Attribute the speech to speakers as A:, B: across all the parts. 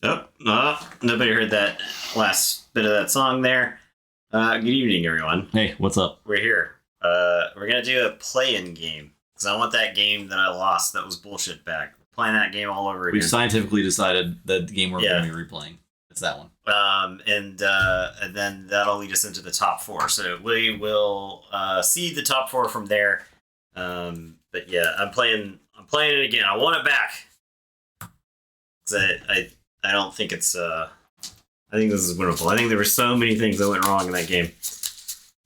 A: Oh, nobody heard that last bit of that song there. Good evening, everyone.
B: Hey, what's up?
A: We're here. We're gonna do a play-in game because I want that game that I lost that was bullshit back. Playing that game all over again.
B: We've scientifically decided that the game we're going to be replaying. It's that one.
A: And then that'll lead us into the top four. So we will see the top four from there. But yeah, I'm playing it again. I want it back. I don't think it's I think this is winnable. I think there were so many things that went wrong in that game.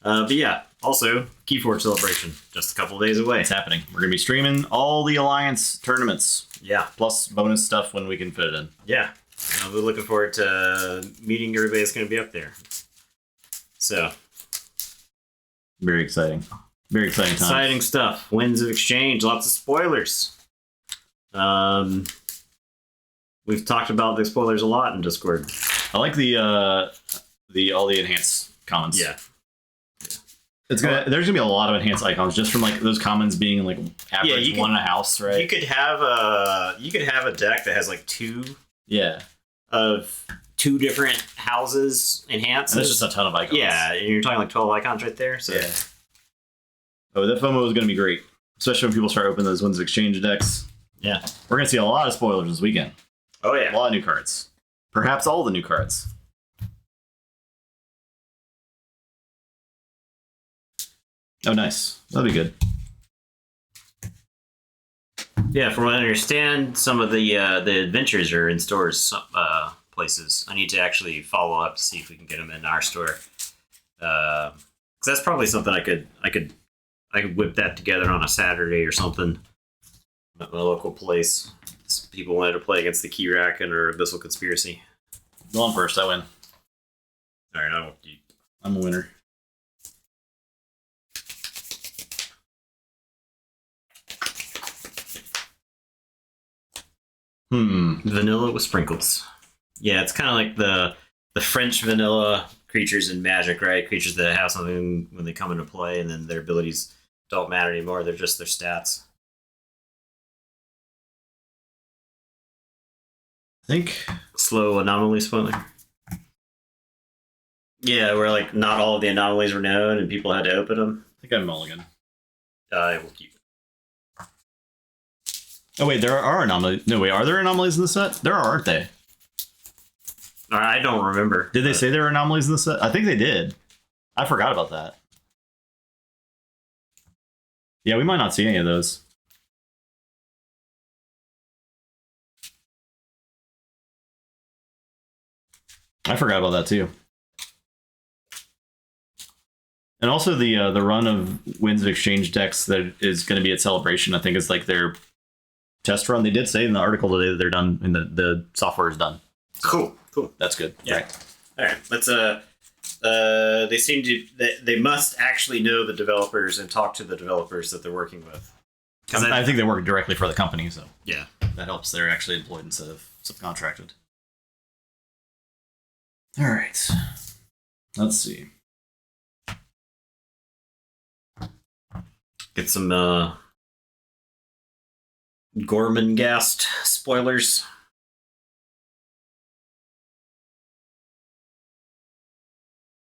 A: But yeah, also KeyForge celebration just a couple of days away.
B: It's happening. We're gonna be streaming all the Alliance tournaments.
A: Yeah,
B: plus bonus stuff when we can fit it in.
A: Yeah, we're looking forward to meeting everybody that's going to be up there. So
B: very exciting. Very exciting times.
A: Exciting stuff. Winds of Exchange. Lots of spoilers. We've talked about the spoilers a lot in Discord.
B: I like the all the enhanced comments.
A: Yeah.
B: It's gonna. There's gonna be a lot of enhanced icons just from like those commons being like average one in a house, right?
A: You could have a deck that has like two of two different houses enhanced.
B: And there's just a ton of icons.
A: Yeah, and you're talking like 12 icons right there. So
B: yeah. Oh, that FOMO is gonna be great, especially when people start opening those Winds of Exchange decks.
A: Yeah,
B: we're gonna see a lot of spoilers this weekend.
A: Oh yeah,
B: a lot of new cards. Perhaps all the new cards. Oh, nice. That'll be good.
A: Yeah, from what I understand, some of the adventures are in stores, places. I need to actually follow up to see if we can get them in our store. Because that's probably something I could whip that together on a Saturday or something at my local place. People wanted to play against the Key-Racken or Abyssal Conspiracy.
B: Go on first. I win.
A: All right,
B: I'm a winner.
A: Vanilla with sprinkles. Yeah, it's kind of like the French vanilla creatures in Magic, right? Creatures that have something when they come into play, and then their abilities don't matter anymore. They're just their stats.
B: I think
A: slow anomaly spoiler. Yeah, where like not all of the anomalies were known and people had to open them.
B: I think I'm mulligan.
A: I will keep.
B: Oh wait, there are anomalies. No wait, are there anomalies in the set? There are, aren't they?
A: I don't remember.
B: Did they say there were anomalies in the set? I think they did. I forgot about that. Yeah, we might not see any of those. I forgot about that too. And also the run of Winds of Exchange decks that is going to be at Celebration, I think is like their test run. They did say in the article today that they're done and the software is done.
A: So cool.
B: That's good.
A: Yeah. Right. All right. Let's they seem to they must actually know the developers and talk to the developers that they're working with.
B: I think they work directly for the company, so
A: yeah,
B: that helps. They're actually employed instead of subcontracted. All right. Let's see.
A: Get some Gorman-Gast spoilers.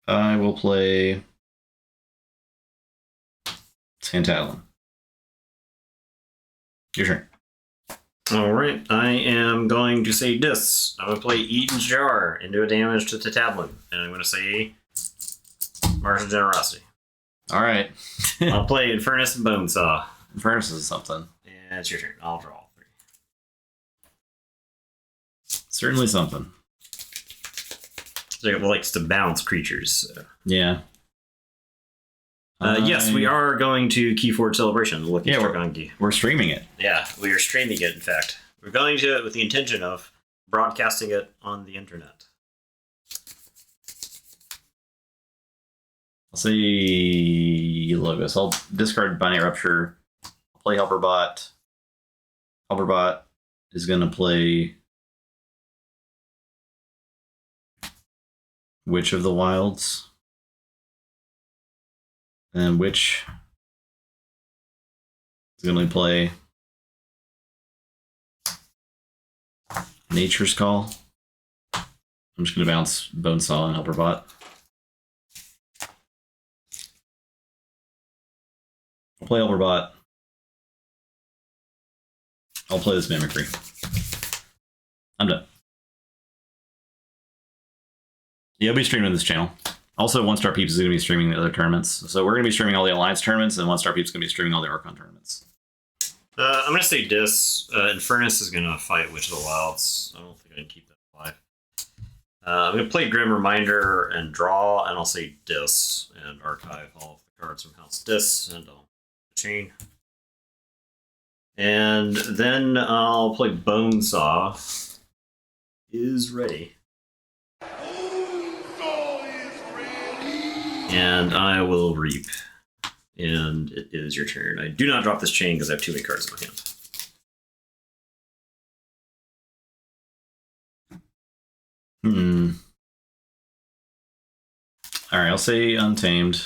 B: I will play Tantalon. Your turn.
A: All right, I am going to say this. I'm going to play Eaton's Jar and do a damage to Tantalon, and I'm going to say Martial Generosity.
B: All right.
A: I'll play Infernus and Bonesaw.
B: Infernus is something.
A: Yeah, it's your turn. I'll draw all three.
B: Certainly something.
A: So it likes to bounce creatures. So.
B: Yeah.
A: Yes, we are going to KeyForge Celebration.
B: We're streaming it.
A: Yeah, we are streaming it, in fact. We're going to it with the intention of broadcasting it on the internet.
B: I'll say logos. I'll discard Binary Rupture. I'll play Helperbot. Helperbot is going to play Witch of the Wilds. And Witch is going to play Nature's Call. I'm just gonna bounce Bonesaw and Helper Bot. I'll play Helper Bot. I'll play this Mimicry. I'm done. Yeah, I'll be streaming this channel. Also, One Star Peeps is going to be streaming the other tournaments. So we're going to be streaming all the Alliance tournaments, and One Star Peeps is going to be streaming all the Archon tournaments.
A: I'm going to say Dis. Infernus is going to fight Witch of the Wilds. I don't think I can keep that alive. I'm going to play Grim Reminder and draw, and I'll say Dis and archive all of the cards from House Dis, and I'll chain. And then I'll play Bonesaw. Is ready. And I will reap. And it is your turn. I do not drop this chain because I have too many cards in my
B: hand. Alright, I'll say Untamed.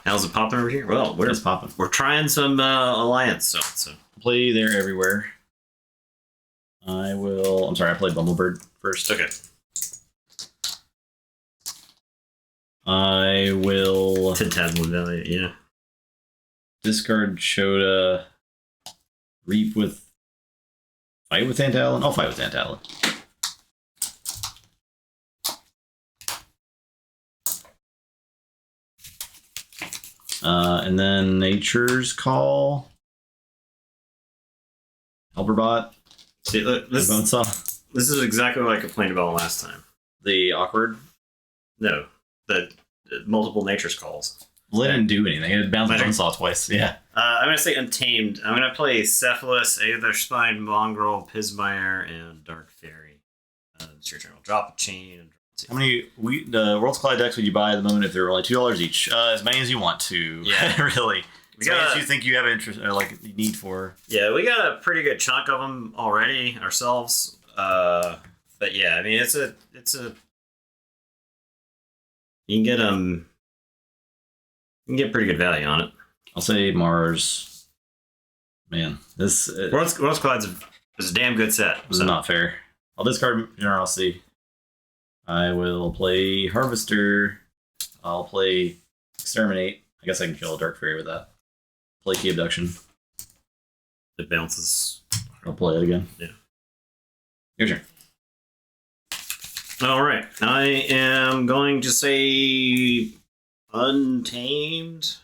A: How's it popping over here? Well,
B: it's popping.
A: We're trying some Alliance, so.
B: Play there everywhere. I'm sorry, I played Bumblebird first.
A: Okay.
B: I will...
A: Tentadman Valley, yeah.
B: Discard Shota. Reap with... Fight with Tantalon? I'll fight with Tantalon. And then Nature's Call. Helperbot.
A: See, look, this is exactly what I complained about last time.
B: The awkward?
A: No. The multiple Nature's Calls.
B: Well, they didn't do anything. They had bounced Bonesaw twice. Yeah.
A: I'm going to say Untamed. I'm going to play Cephalus, Aetherspine, Mongrel, Pismire, and Dark Fairy. It's your turn. I'll drop a chain. And
B: how many the World's Collide decks would you buy at the moment if they're only $2 each? As many as you want to.
A: Yeah.
B: Really. As many as you think you have interest or like need for.
A: Yeah, we got a pretty good chunk of them already ourselves. But yeah, I mean it's a you can get you can get pretty good value on it.
B: I'll say Mars. Man, this
A: World's Collide's is a damn good set.
B: This is not fair. I'll discard Generosity. I will play Harvester. I'll play Exterminate. I guess I can kill a Dark Fairy with that. Play Key Abduction.
A: It bounces.
B: I'll play it again.
A: Yeah.
B: Your turn.
A: All right. I am going to say Untamed.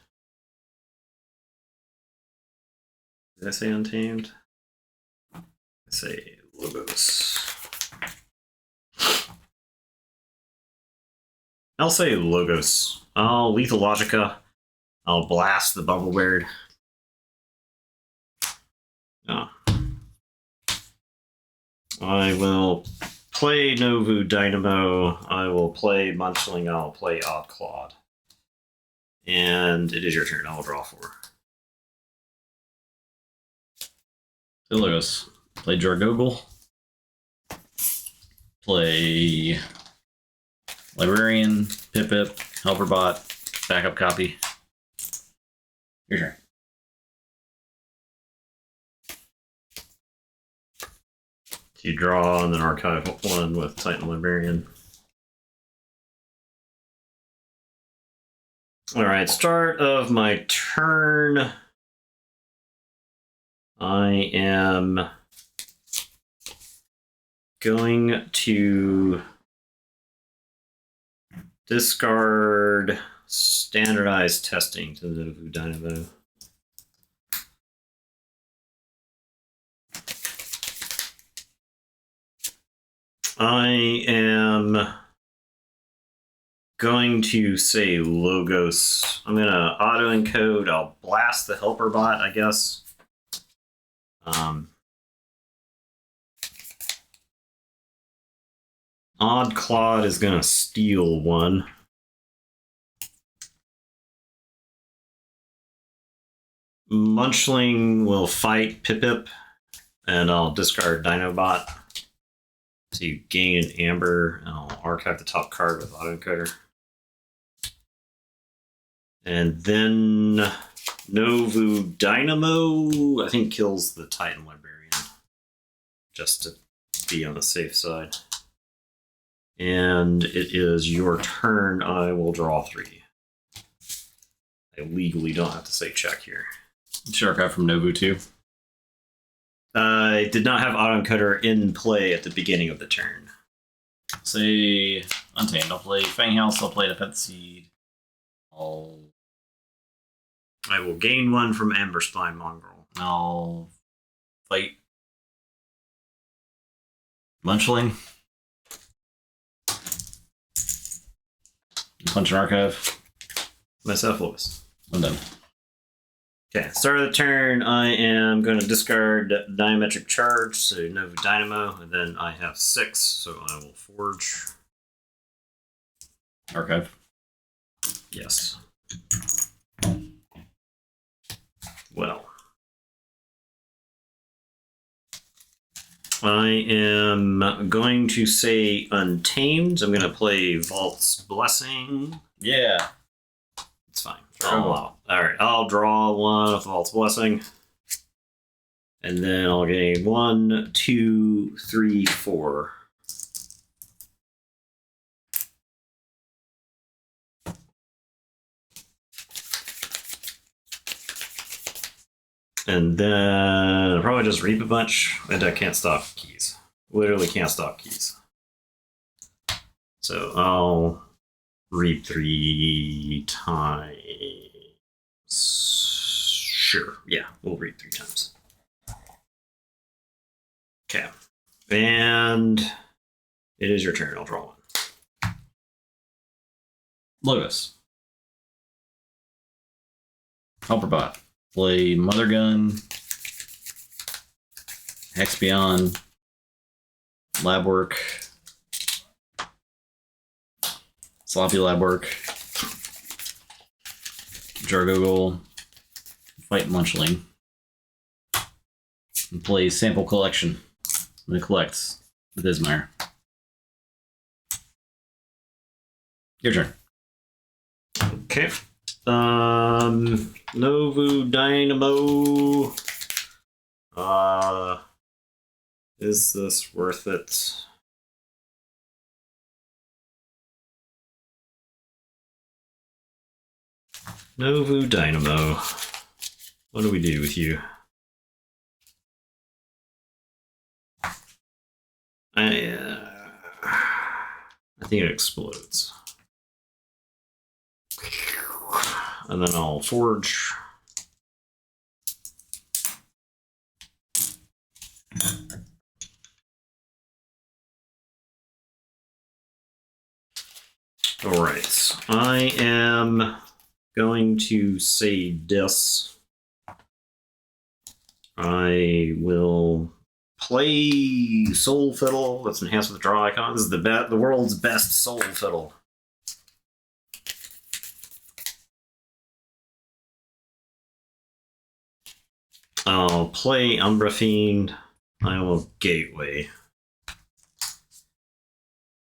A: Did I say Untamed? I say Logos. I'll say Logos. I'll Lethal Logica. I'll blast the Bumblebird. Oh. I will play Novu Dynamo. I will play Munchling. I'll play Odd Clawed. And it is your turn. I'll draw 4.
B: Logos. Play Jargogel. Play Librarian, Pip, Helperbot, backup copy. Your turn.
A: You draw and then archive 1 with Titan Librarian. Alright, start of my turn. I am going to discard standardized testing to the Novu Dynamo. I am going to say Logos. I'm going to auto encode. I'll blast the helper bot, I guess. Odd Clawed is going to steal 1. Munchling will fight Pip, and I'll discard Dinobot. So you gain an Amber, and I'll archive the top card with autoencoder. And then Novu Dynamo, I think, kills the Titan Librarian, just to be on the safe side. And it is your turn. I will draw 3. I legally don't have to say check here.
B: Shark out from Novu too.
A: I did not have Autoencoder in play at the beginning of the turn.
B: Say Untamed. I'll play Fang House. I'll play Defense Seed.
A: I will gain 1 from Amber Spine Mongrel.
B: I'll fight Munchling. Punch an Archive.
A: Myself, Lewis.
B: I'm done.
A: Okay, start of the turn, I am going to discard Diametric Charge, so Novu Dynamo, and then I have 6, so I will forge.
B: Archive.
A: Yes. Well. I am going to say Untamed. I'm going to play Vault's Blessing.
B: Yeah.
A: It's fine. Alright, I'll draw 1 with Vault's Blessing. And then I'll gain 1, 2, 3, 4. And then I'll probably just reap a bunch. And I can't stop keys. Literally can't stop keys. So I'll reap 3 times. Sure. Yeah, we'll reap 3 times. Okay. And it is your turn. I'll draw 1.
B: Lewis. Helperbot. Play Mother Gun, Hexion, Lab Work, Sloppy Lab Work, Jargogol, Fight Munchling, and play Sample Collection. I'm going to collect with Ismire. Your turn.
A: Okay. Novu Dynamo. Is this worth it? Novu Dynamo. What do we do with you? I think it explodes. And then I'll forge. All right, I am going to say this. I will play Soul Fiddle. That's enhanced with draw icon. This is the world's best Soul Fiddle. I'll play Umbra Fiend. I will Gateway.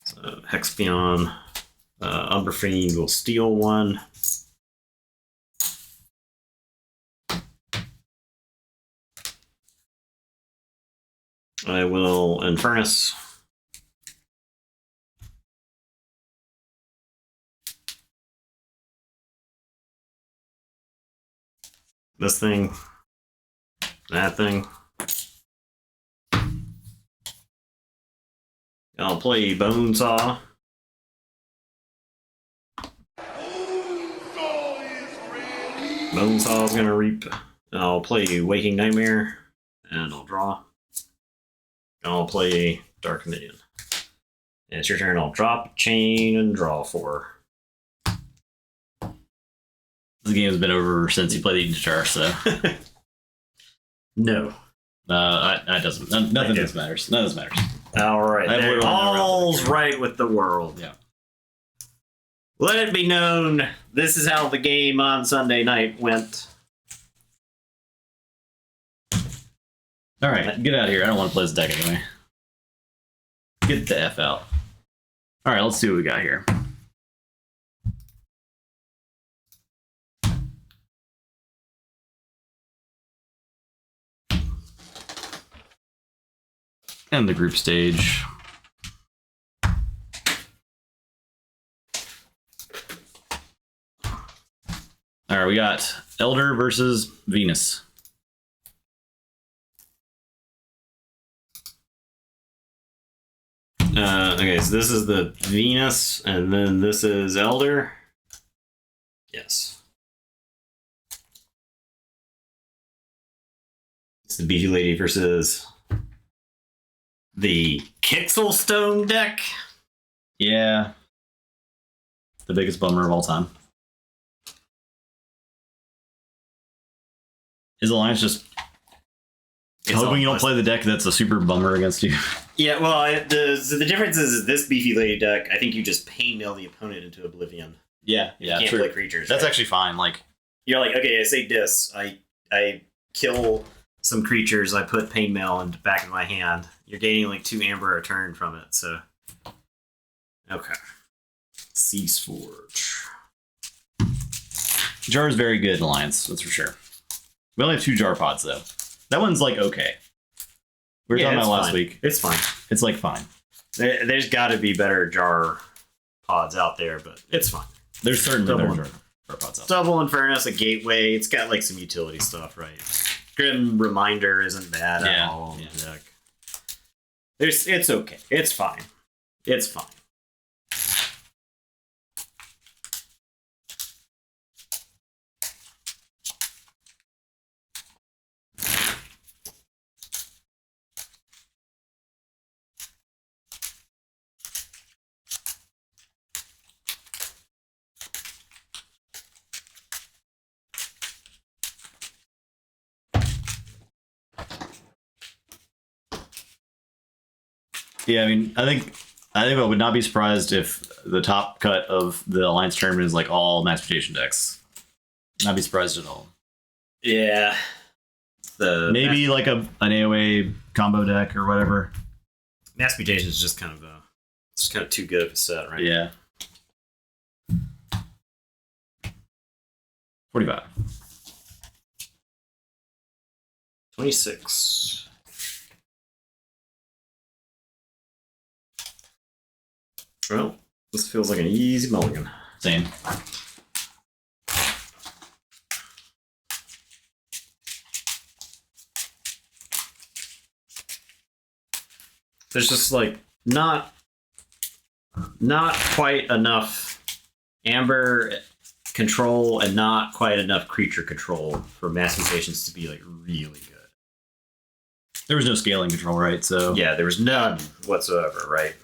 A: So Hexion. Umbra Fiend will steal 1. I will Infernus. This thing. That thing. I'll play Bonesaw. Bonesaw's gonna reap. I'll play Waking Nightmare, and I'll draw. I'll play Dark Minion. And it's your turn. I'll drop, chain, and draw 4.
B: This game has been over since you played the guitar, so.
A: No.
B: That doesn't. Nothing else matters. None of this matters.
A: All right. All's right with the world.
B: Yeah.
A: Let it be known, this is how the game on Sunday night went.
B: All right, get out of here. I don't want to play this deck anyway. Get the F out. All right, let's see what we got here. And the group stage. right, we got Elder versus Venus.
A: Okay, so this is the Venus, and then this is Elder. Yes. It's the Beefy Lady versus the Kixelstone deck.
B: Yeah. The biggest bummer of all time. Is Alliance just hoping you don't play the deck that's a super bummer against you?
A: Yeah, well, the difference is this Beefy Lady deck, I think you just pain mail the opponent into oblivion.
B: Yeah,
A: you can't play creatures.
B: That's actually fine. Like,
A: you're like, okay, I say dis, I kill some creatures, I put pain mail in the back of my hand. You're gaining like 2 amber a turn from it, so okay. KEYFORGE.
B: Jar is very good in Alliance, that's for sure. We only have 2 jar pods though. That one's like okay. We were talking about last week.
A: It's fine.
B: It's like fine.
A: There's got to be better jar pods out there, but it's fine.
B: There's certainly better jar pods out there.
A: Double Infernus, a gateway. It's got like some utility stuff, right? Grim Reminder isn't bad at all. Yeah. The deck. It's okay. It's fine. It's fine.
B: Yeah, I mean, I think I would not be surprised if the top cut of the Alliance tournament is like all Mass Mutation decks. Not be surprised at all.
A: Yeah.
B: Maybe like an AOA combo deck or whatever.
A: Mass Mutation is just kind of too good of a set, right?
B: Yeah. 45.
A: 26. Well, this feels like an easy mulligan.
B: Same.
A: There's just like not quite enough amber control and not quite enough creature control for Mass Mutations to be like really good.
B: There was no scaling control, right? So
A: yeah, there was none whatsoever, right?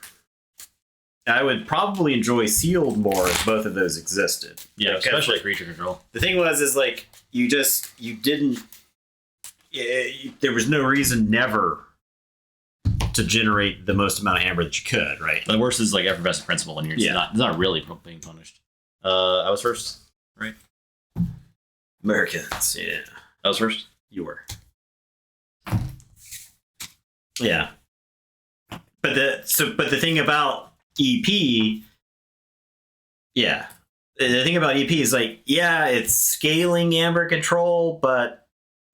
A: I would probably enjoy Sealed more if both of those existed.
B: Yeah, like, especially creature control.
A: The thing is like you didn't. There was no reason never to generate the most amount of amber that you could, right?
B: The worst is like effervescent principle, and you're just not really being punished. I was first, right?
A: Americans, yeah.
B: I was first.
A: You were. Yeah. But the thing about EP, yeah. The thing about EP is like, yeah, it's scaling amber control, but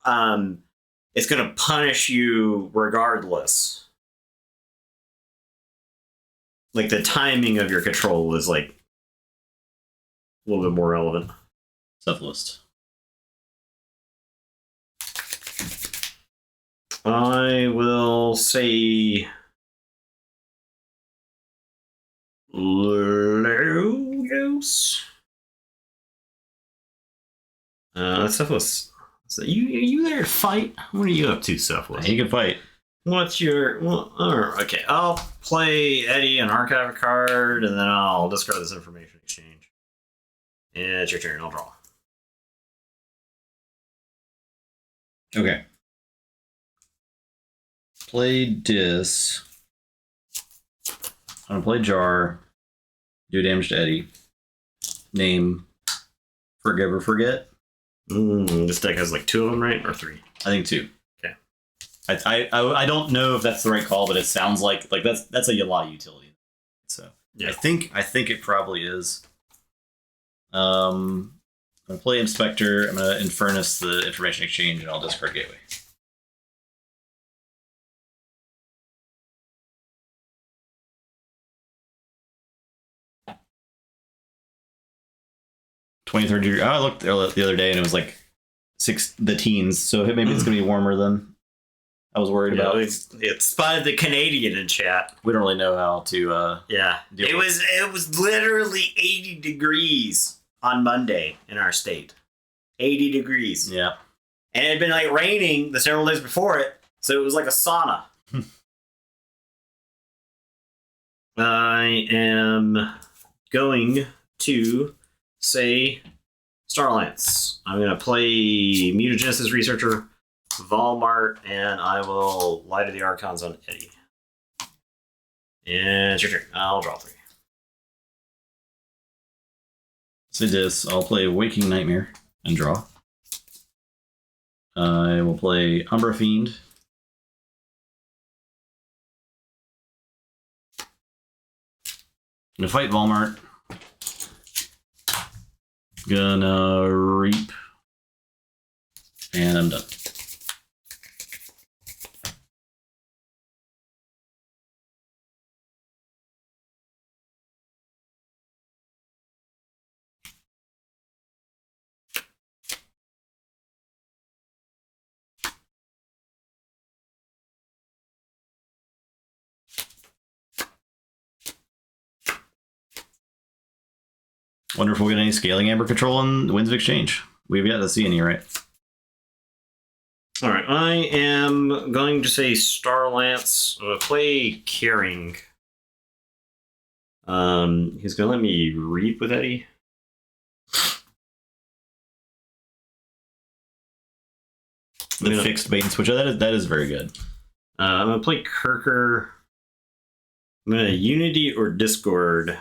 A: it's gonna punish you regardless. Like the timing of your control is like a little bit more relevant.
B: Stuff list.
A: I will say Logos. Cephalus. So are you there to fight? What are you up to, Cephalus?
B: He can fight.
A: What's your... okay, I'll play Eddie and archive a card, and then I'll discard this information exchange. Yeah, it's your turn. I'll draw.
B: Okay. Play Dis. I'm gonna play Jar. Do damage to Eddie. Name Forgive or Forget.
A: This deck has like 2 of them, right? Or 3?
B: I think 2.
A: Okay.
B: I don't know if that's the right call, but it sounds like that's a lot of utility. So yeah. I think it probably is. I'm gonna play Inspector. I'm gonna Infernus the information exchange, and I'll discard Gateway. 23rd degree. Oh, I looked the other day and it was like the teens. So maybe it's gonna be warmer than I was worried about.
A: It spotted the Canadian in chat.
B: We don't really know how to.
A: It was literally 80 degrees on Monday in our state. 80 degrees.
B: Yeah.
A: And it had been like raining the several days before it, so it was like a sauna. I am going to say Starlance. I'm going to play Mutagenesis Researcher, Walmart, and I will Light of the Archons on Eddie. And it's your turn. I'll draw 3.
B: So this, I'll play Waking Nightmare and draw. I will play Umbra Fiend. I'm gonna fight Walmart. Gonna reap. And I'm done. Wonder if we'll get any scaling amber control in Winds of Exchange. We've yet to see any, right?
A: All right, I am going to say Starlance. I'm going to play Caring. He's going to let me reap with Eddie.
B: The fixed bait and switch. That is very good.
A: I'm going to play Kirker. I'm going to Unity or Discord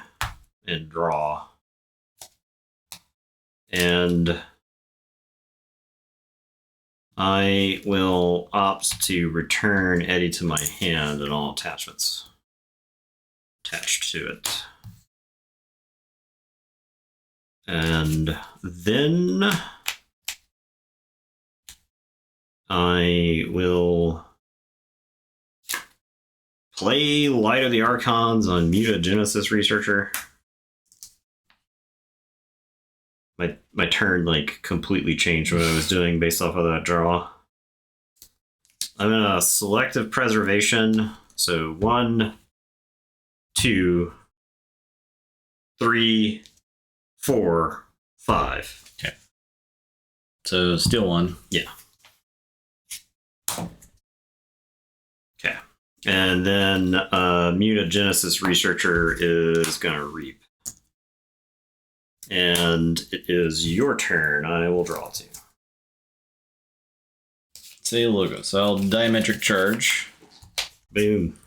A: and draw. And I will opt to return Eddie to my hand and all attachments attached to it. And then I will play Light of the Archons on Mutagenesis Researcher. My turn like completely changed what I was doing based off of that draw. I'm in a selective preservation. So 1, 2, 3, 4, 5.
B: Okay. So still 1.
A: Yeah. Okay. And then Mutagenesis Researcher is gonna reap. And it is your turn. I will draw 2.
B: Say logo. So I'll diametric charge.
A: Boom.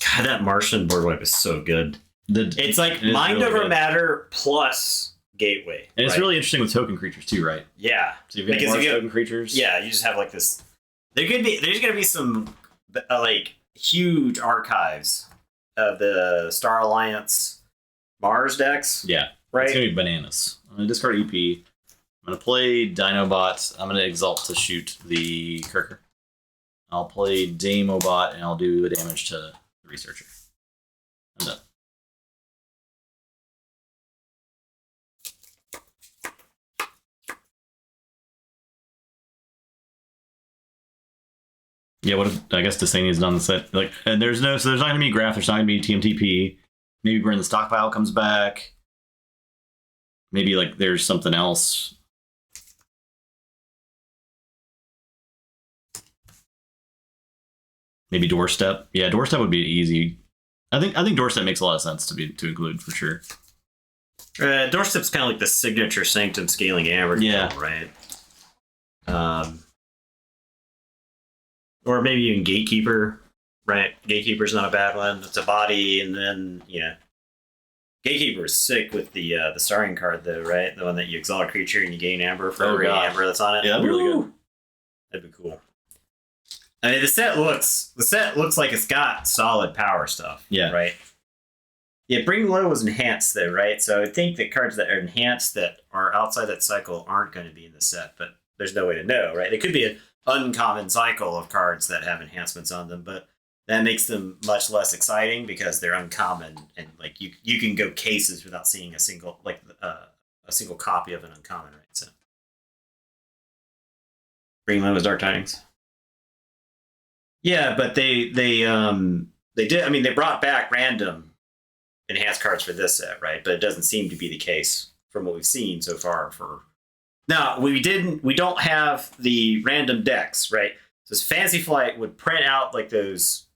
A: God, that Martian board wipe is so good. It's like Mind really over good. Matter plus Gateway.
B: And it's really interesting with token creatures too, right?
A: Yeah.
B: So you've got more token creatures.
A: Yeah, you just have like this. There's gonna be some like huge archives of the Star Alliance Mars decks.
B: Yeah.
A: Right?
B: It's going to be bananas. I'm going to discard EP. I'm going to play Dinobot. I'm going to Exalt to shoot the Kirker. I'll play Damobot, and I'll do the damage to the Researcher. I'm done. Yeah, what if, I guess Desania's done the set. Like, and there's not going to be Graph, there's not going to be TMTP. Maybe Burn the Stockpile comes back. Maybe like there's something else. Maybe Doorstep. Yeah, Doorstep would be easy. I think Doorstep makes a lot of sense to include for sure.
A: Doorstep's kind of like the signature Sanctum Scaling Amber.
B: Yeah.
A: Right. Or maybe even Gatekeeper. Right, Gatekeeper's not a bad one. It's a body, and then Gatekeeper is sick with the starring card though, right? The one that you exalt a creature and you gain amber for every amber that's on it.
B: Yeah, that'd be really good.
A: That'd be cool. I mean, the set looks like it's got solid power stuff.
B: Yeah.
A: Right. Yeah, Bring Low was enhanced though, right? So I think the cards that are enhanced that are outside that cycle aren't going to be in the set, but there's no way to know, right? It could be an uncommon cycle of cards that have enhancements on them, but that makes them much less exciting because they're uncommon, and like you can go cases without seeing a single a single copy of an uncommon, right? So Greenland was Dark Tidings. Yeah, but they did. I mean, they brought back random enhanced cards for this set, right? But it doesn't seem to be the case from what we've seen so far. For now, we don't have the random decks, right? So this Fantasy Flight would print out like those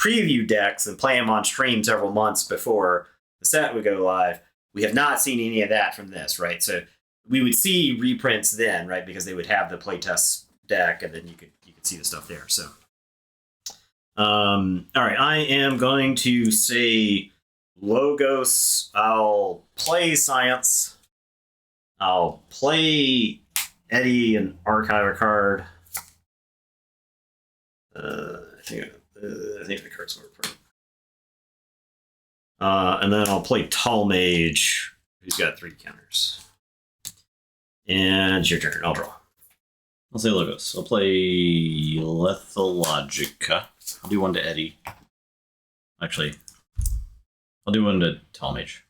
A: preview decks and play them on stream several months before the set would go live. We have not seen any of that from this, right? So we would see reprints then, right? Because they would have the playtest deck, and then you could see the stuff there. So, all right, I am going to say Logos. I'll play Science. I'll play Eddie and archive a card. I think the card's more important. And then I'll play Tall Mage, who's got 3 counters. And it's your turn. I'll draw.
B: I'll say Logos. I'll play Lethalogica. I'll do one to Eddie. Actually, I'll do one to Tall Mage.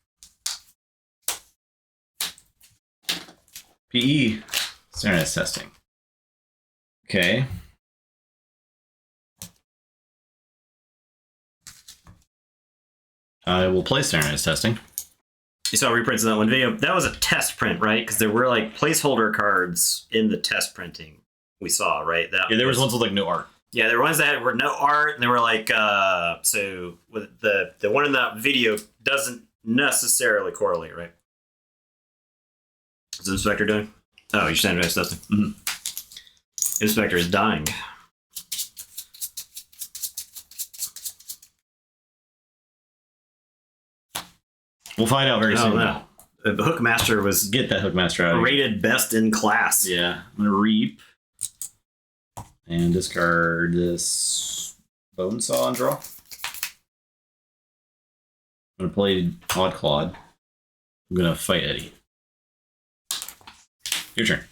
B: PE. Standardized testing. Okay. I will play standardized testing.
A: You saw reprints in that one video. That was a test print, right? Because there were like placeholder cards in the test printing we saw, right?
B: Yeah, there was ones with like no art.
A: Yeah, there were ones that were no art, and they were like, so with the one in that video doesn't necessarily correlate, right? What's the Inspector doing? Oh, you're standardized testing. Mm-hmm. Inspector is dying.
B: We'll find out very soon.
A: No. The Hookmaster was
B: get that Hookmaster out.
A: Rated best in class.
B: Yeah, I'm gonna reap and discard this Bone Saw and draw. I'm gonna play Odd Clawed. I'm gonna fight Eddie. Your turn.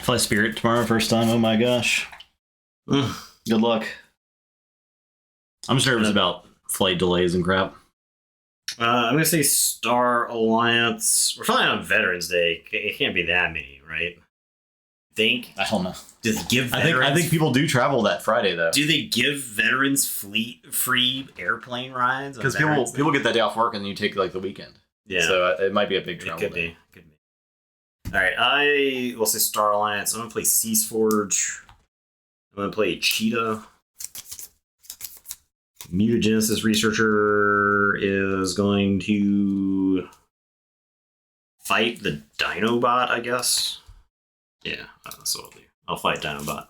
B: Play Spirit tomorrow, first time. Oh my gosh. Good luck. I'm just nervous about flight delays and crap.
A: I'm going to say Star Alliance. We're flying on Veterans Day. It can't be that many, right? Think?
B: I don't know.
A: Do they give veterans,
B: I think people do travel that Friday, though.
A: Do they give veterans free airplane rides?
B: Because people get that day off work and you take like the weekend.
A: Yeah.
B: So it might be a big travel.
A: It could be. All right, I will say Star Alliance. I'm going to play KEYFORGE. I'm going to play Cheetah. Mutagenesis Researcher is going to fight the Dinobot, I guess. Yeah, that's what I'll do. I'll fight Dinobot.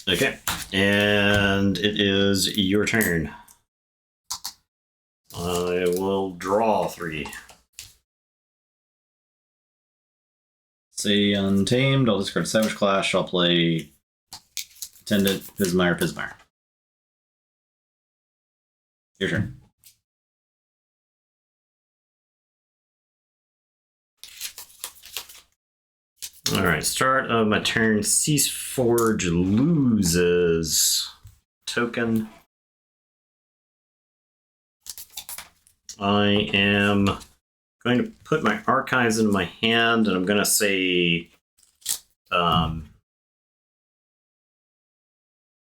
A: Okay, and it is your turn. I will draw 3.
B: Say Untamed. I'll discard Savage Clash. I'll play Attendant, Pismire. Your turn.
A: Alright, start of my turn. KEYFORGE loses token. I am going to put my archives into my hand, and I'm going to say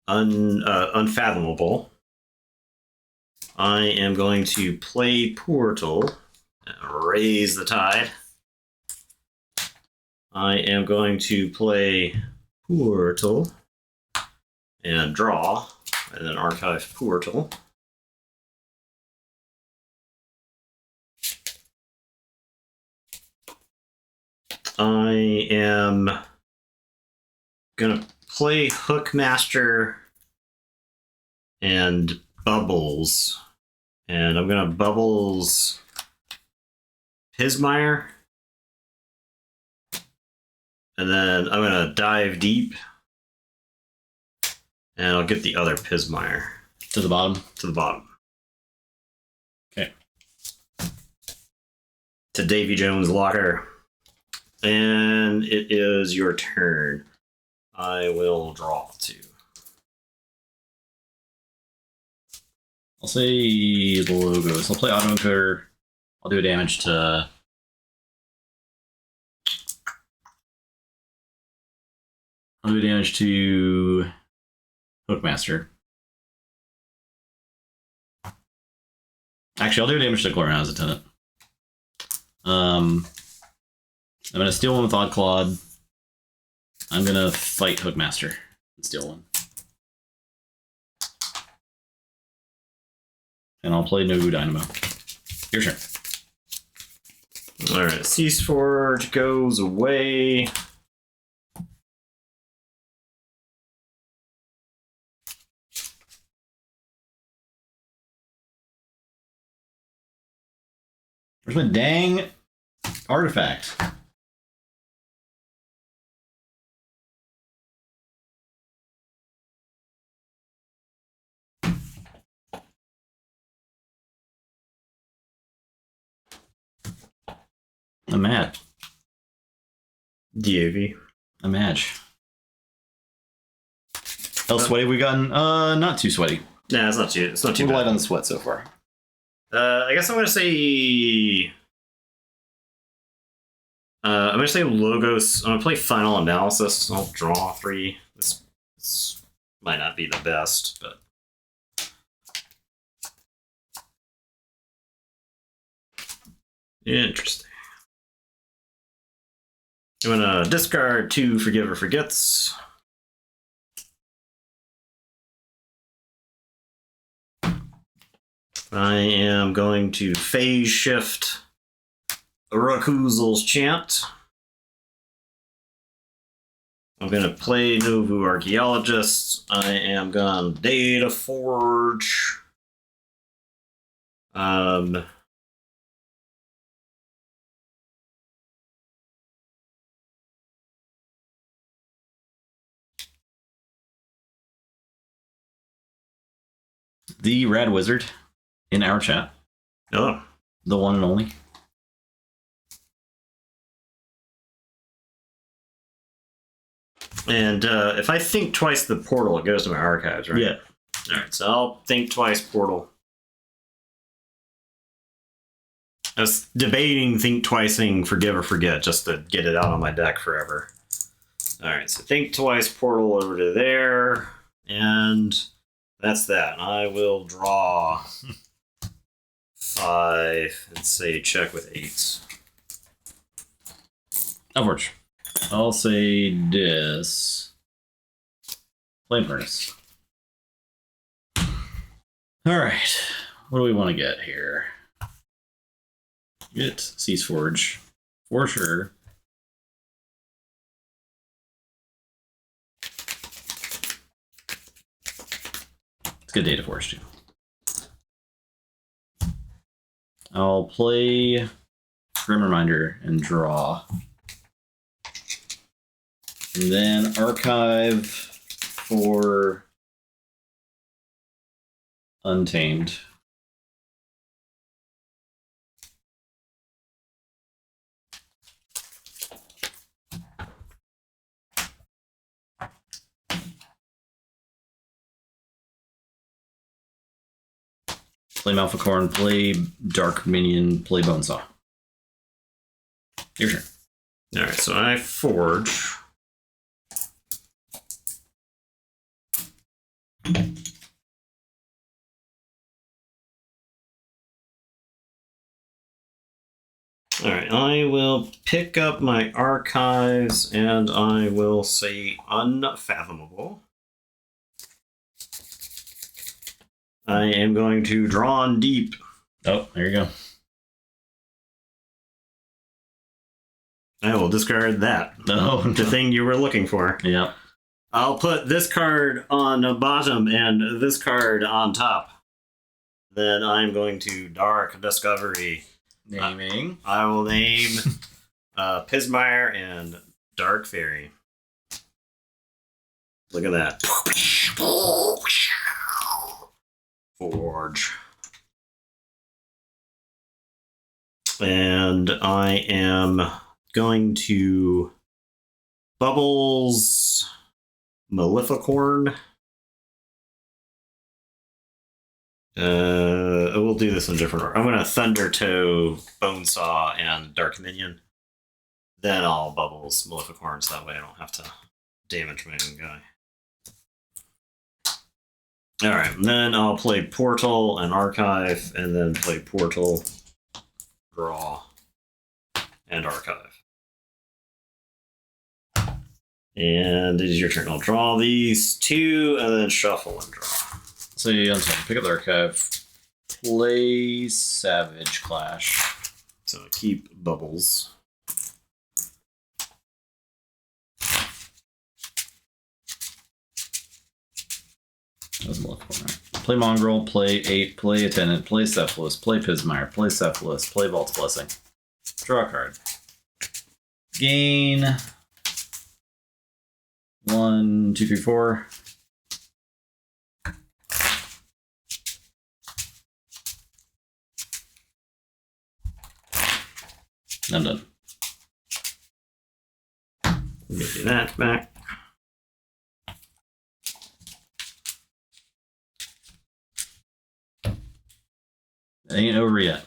A: Unfathomable. I am going to play Portal, raise the tide. I am going to play Portal and draw, and then archive Portal. I am gonna play Hookmaster and Bubbles. And I'm going to Bubbles Pismire. And then I'm going to dive deep. And I'll get the other Pismire.
B: To the bottom?
A: To the bottom.
B: Okay.
A: To Davy Jones' locker. And it is your turn. I will draw 2.
B: I'll say the logos. I'll play auto encoder. I'll do a damage to. I'll do damage to Hookmaster. Actually, I'll do damage to Gloriana's Attendant. I'm gonna steal one with Odd Clawed. I'm gonna fight Hookmaster and steal one. And I'll play Nobu Dynamo. Your turn.
A: Alright, KEYFORGE goes away.
B: Where's my dang artifact? I'm mad.
A: DAV.
B: I'm mad. How sweaty have we gotten? Not too sweaty.
A: Nah, it's not too
B: We're light
A: bad.
B: on the sweat so far.
A: I guess I'm gonna say Logos. I'm gonna play Final Analysis. I'll draw 3. This might not be the best, but interesting. I'm gonna discard 2 Forgive or Forgets. I am going to phase shift Rakuzel's Chant. I'm going to play Novu Archaeologist. I am going to Data Forge.
B: The Rad Wizard in our chat.
A: Oh.
B: The one and only.
A: And if I think twice the portal, it goes to my archives, right?
B: Yeah.
A: All right, so I'll think twice portal. I was debating think twicing Forgive or Forget just to get it out on my deck forever. All right, so think twice portal over to there, and that's that. I will draw 5 and say check with 8s.
B: KEYFORGE. I'll say this. Flame Furnace. Alright. What do we want to get here? Get KEYFORGE. For sure. Let's get Data Forge too. I'll play Grim Reminder and draw. And then archive for Untamed. Play Malficorn, play Dark Minion, play Bonesaw. Your turn.
A: All right, so I forge. All right, I will pick up my archives and I will say Unfathomable. I am going to draw on deep.
B: Oh, there you go.
A: I will discard that.
B: No.
A: The thing you were looking for.
B: Yeah.
A: I'll put this card on the bottom and this card on top. Then I'm going to Dark Discovery.
B: Naming.
A: I will name Pismire and Dark Fairy. Look at that. Forge. And I am going to Bubbles Maleficorn. We'll do this in a different order. I'm going to Thunder Toe, Bonesaw, and Dark Minion. Then I'll Bubbles Maleficorn, so that way I don't have to damage my own guy. Alright, then I'll play Portal and Archive, and then play Portal, Draw, and Archive. And it is your turn. I'll draw these two, and then shuffle and draw.
B: So you pick up the Archive, play Savage Clash.
A: So keep Bubbles.
B: That's a left corner. Play Mongrel, play 8, play Attendant, play Cephalus, play Pismire, play Cephalus, play Vault's Blessing. Draw a card. Gain 1, 2, 3, 4. I'm done.
A: Give you that back.
B: It ain't over yet.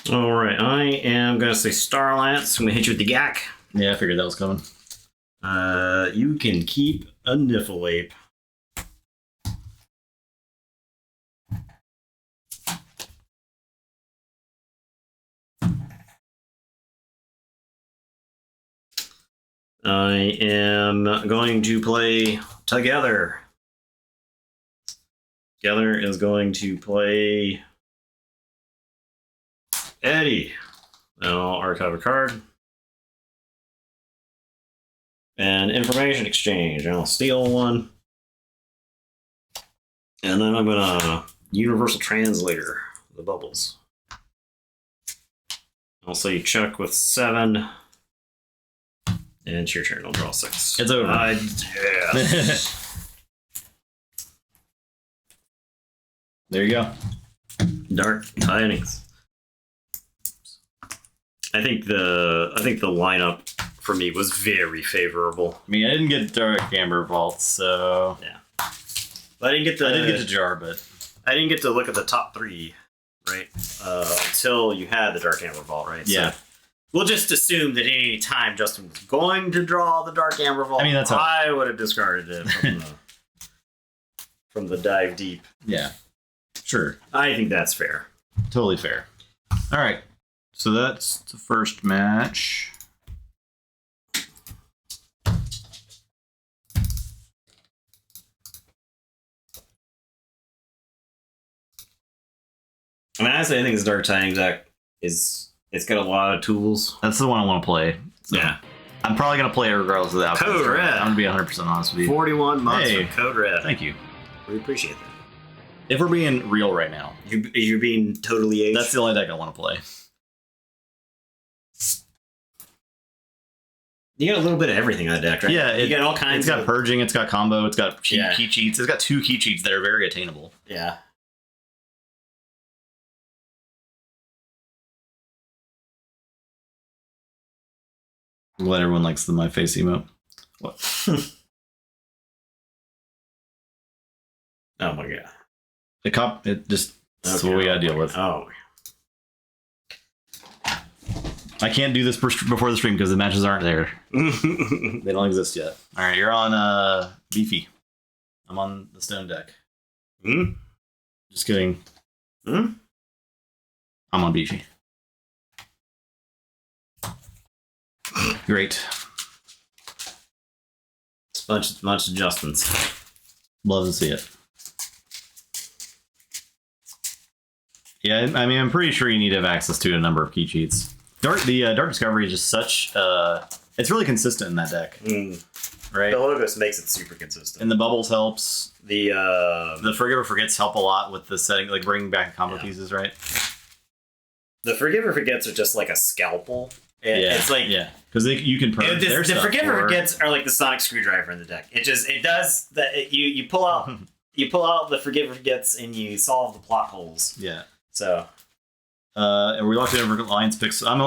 A: All right, I am going to say Starlance. I'm going to hit you with the Gak.
B: Yeah, I figured that was coming.
A: You can keep a Niffleape. I am going to play Together. Together is going to play Eddie. And I'll archive a card. And Information Exchange. And I'll steal one. And then I'm going to Universal Translator the Bubbles. I'll say Chuck with 7. And it's your turn. I'll draw 6.
B: It's over.
A: Yes.
B: There you go.
A: Dark Tidings. I think the lineup for me was very favorable.
B: I mean, I didn't get Dark Amber Vault, so
A: Yeah. But I didn't get
B: to jar, but
A: I didn't get to look at the top 3, right? Until you had the Dark Amber Vault, right?
B: Yeah.
A: So we'll just assume that at any time Justin was going to draw the Dark Amber Vault.
B: I mean, that's how
A: I would have discarded it from the dive deep.
B: yeah, sure,
A: I think that's fair.
B: totally fair. All right, so that's the first match.
A: I mean, honestly, I think this Dark Tidings deck it's got a lot of tools.
B: That's the one I want to play. So
A: Yeah.
B: I'm probably gonna play it regardless of the outcome.
A: Code Red.
B: I'm gonna be 100% honest with you.
A: 41 months
B: Hey.
A: from Code Red.
B: Thank you.
A: We appreciate that.
B: If we're being real right now,
A: You're being totally aged.
B: that's the only deck I want to play.
A: You got a little bit of everything in that deck, right?
B: Yeah,
A: you got all kinds.
B: It's got purging, it's got combo, it's got key
A: Yeah.
B: cheats. It's got 2 key cheats that are very attainable.
A: Yeah.
B: I'm glad everyone likes the my face emote. What?
A: Oh my god.
B: It just that's what we gotta deal with.
A: Oh.
B: I can't do this before the stream because the matches aren't there. They don't exist yet. All right, you're on Beefy. I'm on the stone deck.
A: Hmm?
B: Just kidding.
A: Hmm?
B: I'm on Beefy. Great.
A: Bunch of adjustments.
B: Love to see it. Yeah, I mean, I'm pretty sure you need to have access to a number of key cheats. Dark Discovery is just such. It's really consistent in that deck, right?
A: The Logos makes it super consistent,
B: and the bubbles helps.
A: The
B: Forgiver Forgets help a lot with the setting, like bringing back combo pieces, right?
A: The Forgiver Forgets are just like a scalpel. It's like
B: because you can purge their
A: the
B: stuff.
A: Forgiver Forgets are like the sonic screwdriver in the deck. It does that. You pull out the Forgiver Forgets and you solve the plot holes.
B: Yeah.
A: So.
B: And we're locked in for Alliance picks. I'm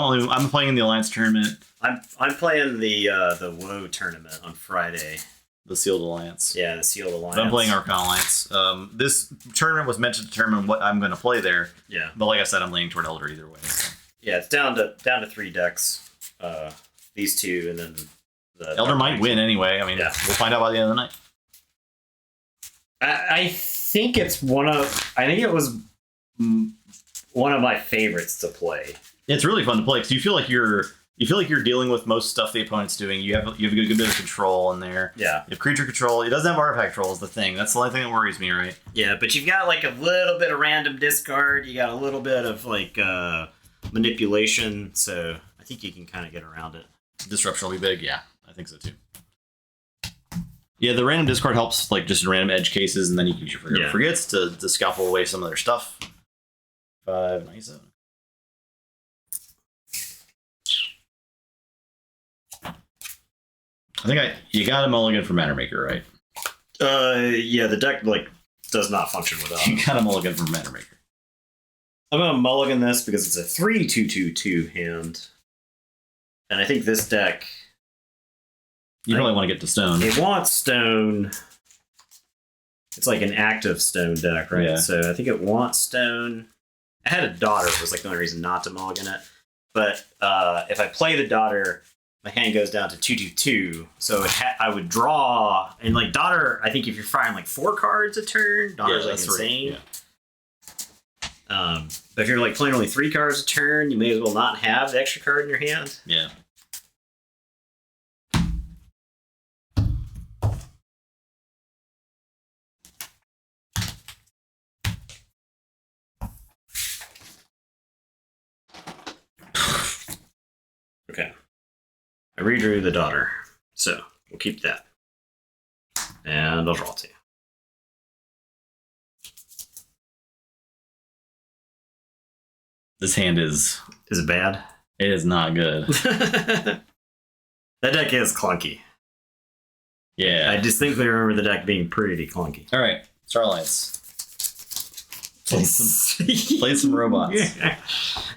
B: playing in the Alliance tournament.
A: I'm playing the WoW tournament on Friday.
B: The Sealed Alliance.
A: Yeah, the Sealed Alliance.
B: But I'm playing Archon Alliance. This tournament was meant to determine what I'm going to play there. Yeah. But like I said, I'm leaning toward Elder either way. So.
A: Yeah, it's down to 3 decks. These 2, and then the
B: Elder might win anyway. I mean, we'll find out by the end of the night.
A: I think it's I think it was one of my favorites to play.
B: It's really fun to play because you feel like you're dealing with most stuff the opponent's doing. You have a good bit of control in there.
A: Yeah.
B: You have creature control. It doesn't have artifact control is the thing. That's the only thing that worries me, right?
A: Yeah, but you've got like a little bit of random discard. You got a little bit of like manipulation. So I think you can kind of get around it.
B: Disruption will be big. Yeah, I think so too. Yeah, the random discard helps like just in random edge cases, and then you can use your Forgets to scalpel away some of their stuff. 597. I think you got a mulligan for Matter Maker, right?
A: Yeah, the deck like does not function without.
B: You got a mulligan for Matter Maker.
A: I'm gonna mulligan this because it's a 3/2/2/2 hand, and I think this deck.
B: You probably want to get to stone.
A: It wants stone. It's like an active stone deck, right?
B: Yeah.
A: So I think it wants stone. I had a daughter. It was like the only reason not to mulligan it. But if I play the daughter, my hand goes down to 2/2/2. So I would draw, and like daughter, I think if you're firing like 4 cards a turn, daughter's like insane. But if you're like playing only 3 cards a turn, you may as well not have the extra card in your hand.
B: Yeah.
A: Okay. I redrew the daughter, so we'll keep that. And I'll draw 2.
B: This hand is...
A: Is it bad?
B: It is not good.
A: That deck is clunky.
B: Yeah.
A: I distinctly remember the deck being pretty clunky.
B: All right. Star Alliance. Play some robots.
A: Yeah.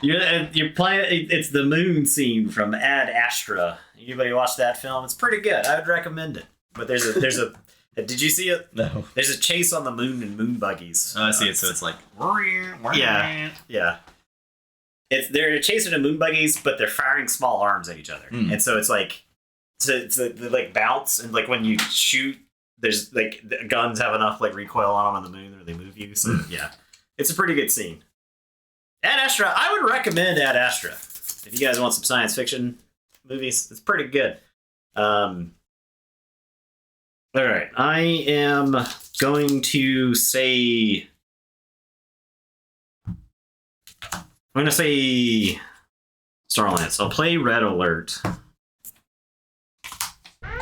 A: You're playing. It's the moon scene from Ad Astra. Anybody watch that film? It's pretty good. I would recommend it. But there's a. Did you see it?
B: No.
A: There's a chase on the moon and moon buggies.
B: Oh, I see it. So it's like.
A: Yeah. They're chasing the moon buggies, but they're firing small arms at each other, and so it's like, they like bounce, and like when you shoot, there's like the guns have enough like recoil on them on the moon, or they move you. So yeah. It's a pretty good scene. Ad Astra, I would recommend Ad Astra. If you guys want some science fiction movies, it's pretty good. All right, I am going to say... I'm going to say Star Alliance. I'll play Red Alert. I'll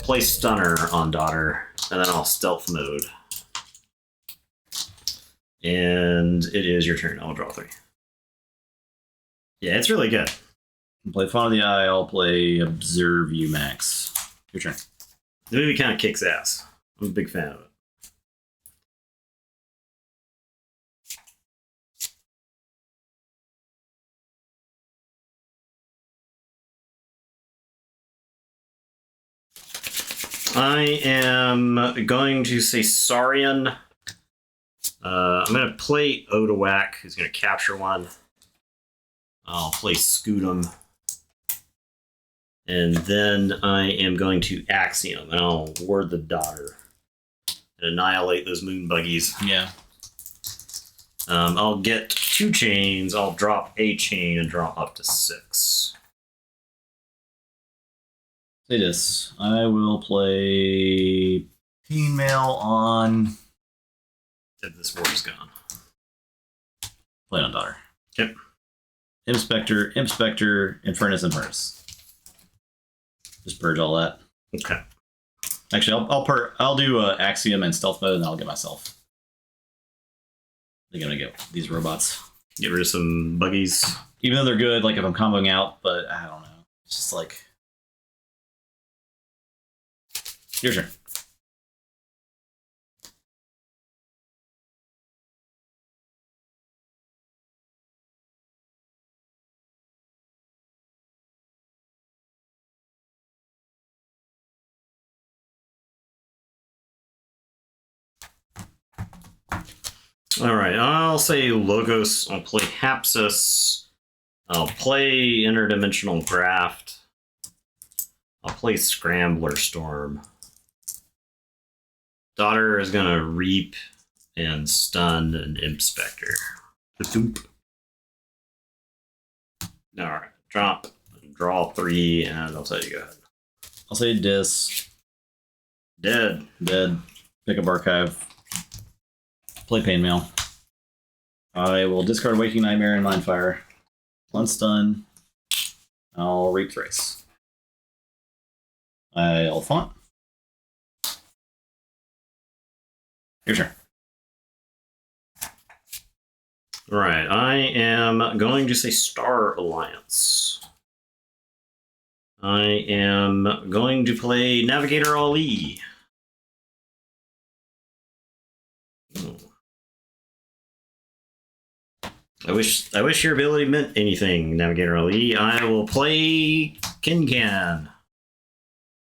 A: play Stunner on Daughter, and then I'll Stealth Mode. And it is your turn. I'll draw 3. Yeah, it's really good.
B: Play Fawn of the Eye. I'll play Observe You Max. Your turn.
A: The movie kind of kicks ass. I'm a big fan of it. I am going to say Saurian. I'm going to play Odawak, who's going to capture one. I'll play Scootum. And then I am going to Axiom, and I'll ward the Daughter. And annihilate those moon buggies.
B: Yeah.
A: I'll get 2 chains. I'll drop a chain and draw up to 6.
B: Say this. I will play Pain Mail on.
A: If this war is gone.
B: Play on Daughter.
A: Yep.
B: Inspector, Infernus, Infernus. Just purge all that.
A: Okay.
B: Actually, I'll do Axiom and Stealth Mode, and then I'll get myself. I'm gonna get these robots.
A: Get rid of some buggies.
B: Even though they're good, like if I'm comboing out, but I don't know. It's just like your turn.
A: All right, I'll say Logos. I'll play Hapsis. I'll play Interdimensional Graft. I'll play Scrambler Storm. Daughter is gonna Reap and Stun an Inspector. All right, drop, draw 3, and I'll tell you go ahead.
B: I'll say Dis.
A: Dead.
B: Pick up Archive. Play Pain Mail. I will discard Waking Nightmare and Mindfire. One stun. I'll Reap Thrace. I'll Font. Your turn.
A: All right, I am going to say Star Alliance. I am going to play Navigator Ali. I wish your ability meant anything, Navigator Ali. I will play Kincan.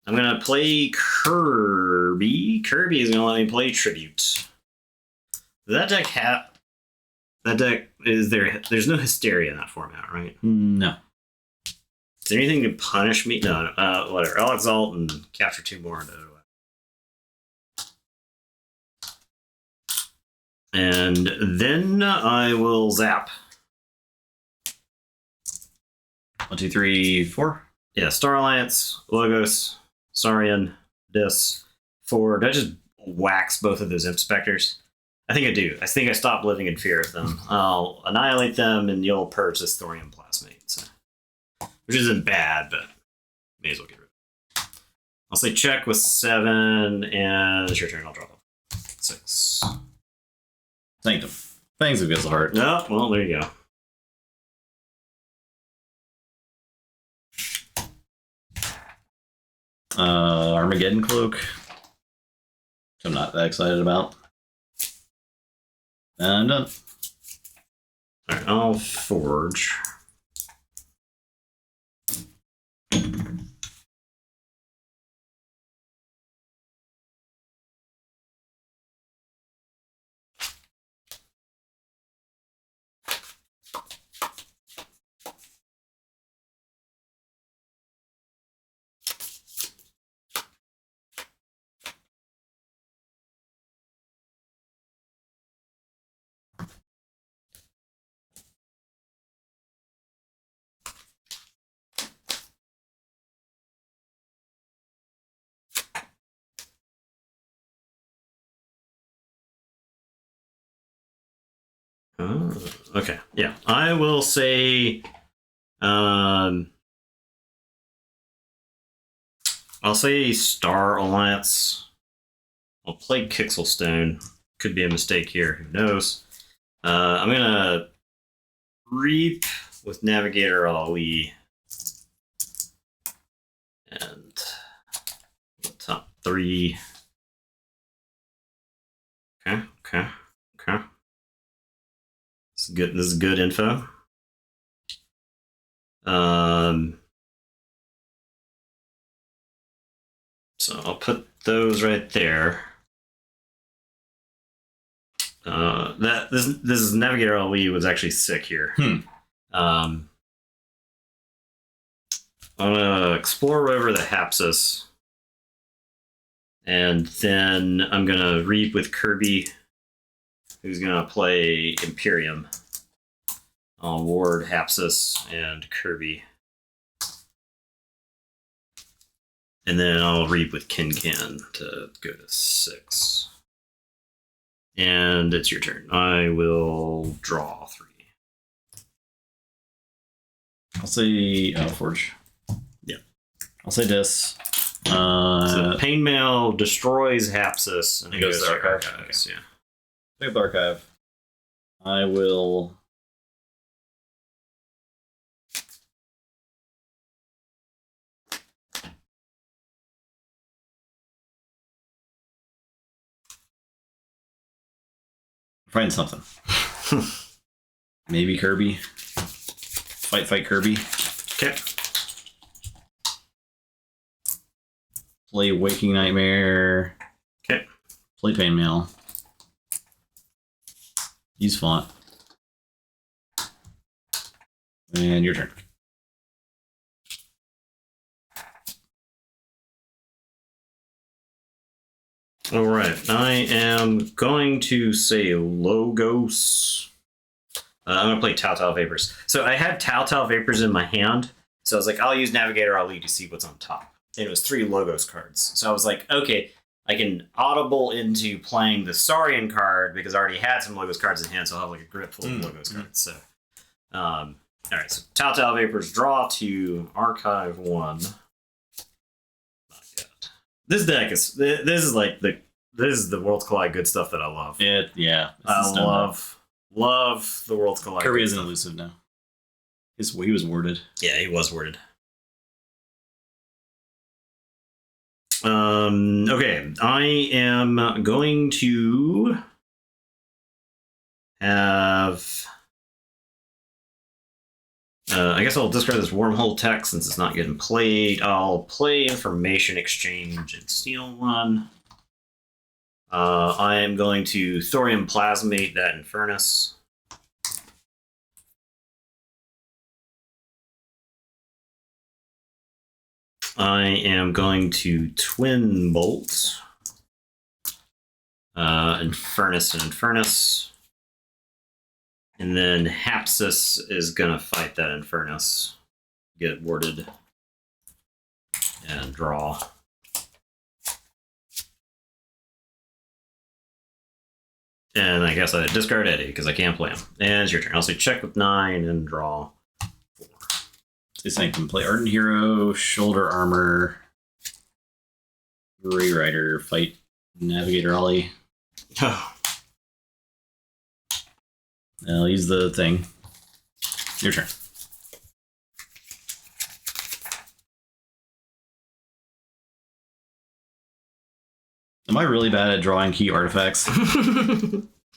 A: I'm gonna play Kirby. Kirby is gonna let me play Tribute. That deck is there. There's no Hysteria in that format, right?
B: No.
A: Is there anything to punish me? No, whatever. I'll Exalt and capture 2 more. And then I will zap.
B: 1, 2, 3, 4.
A: Yeah, Star Alliance, Logos, Saurian, Dis, 4. Did I just wax both of those Inspectors? I think I do. I think I stopped living in fear of them. I'll annihilate them, and you'll purge this Thorium Plasmate. So. Which isn't bad, but may as well get rid of it. I'll say check with 7, and it's your turn. I'll draw 6.
B: Sanctum. Thanks, it gives a heart.
A: No, well, there you go.
B: Armageddon Cloak. Which I'm not that excited about. And I'm done.
A: Alright, I'll forge. Okay, yeah. I will say, I'll say Star Alliance. I'll play Kixelstone. Could be a mistake here. Who knows? I'm gonna Reap with Navigator Ali. And top 3. Okay. This is good info. So I'll put those right there. This is Navigator Ali was actually sick here. I'm gonna explore over the Hapsis, and then I'm gonna Reap with Kirby, who's gonna play Imperium. I'll ward Hapsis and Kirby. And then I'll reap with Kin to go to 6. And it's your turn. I will draw 3.
B: I'll say Forge.
A: Yeah.
B: I'll say this.
A: So Pain Mail destroys Hapsis and it goes to Archives.
B: Okay. Yeah. Take the Archive. I will. Find something. Maybe Kirby. Fight Kirby.
A: Okay.
B: Play Waking Nightmare.
A: Okay.
B: Play Pain Mail. Use Font. And your turn.
A: All right. I am going to say Logos. I'm going to play Telltale Vapors. So I had Telltale Vapors in my hand. So I was like, I'll use Navigator Ali to see what's on top. And it was 3 Logos cards. So I was like, okay, I can audible into playing the Saurian card because I already had some Logos cards in hand. So I'll have like a grip full of Logos cards. So, all right. So Telltale Vapors, draw 2, archive 1. Not yet. This deck is, this is like the Worlds Collide good stuff that I love.
B: Yeah.
A: I love the Worlds Collide.
B: Kirby isn't elusive now. He was worded.
A: Yeah, he was worded. Okay, I am going to have. I guess I'll discard this Wormhole text since it's not getting played. I'll play Information Exchange and steal 1. I am going to Thorium Plasmate that Infernus. I am going to Twin Bolt. Infernus and Infernus. And then Hapsis is going to fight that Infernus. Get warded. And draw. And I guess I discard Eddie because I can't play him. And it's your turn. I'll say check with 9 and draw 4.
B: This thing can play Ardent Hero, Shoulder Armor, Ray Rider, fight Navigator Ollie. I'll use the thing. Your turn. Am I really bad at drawing key artifacts?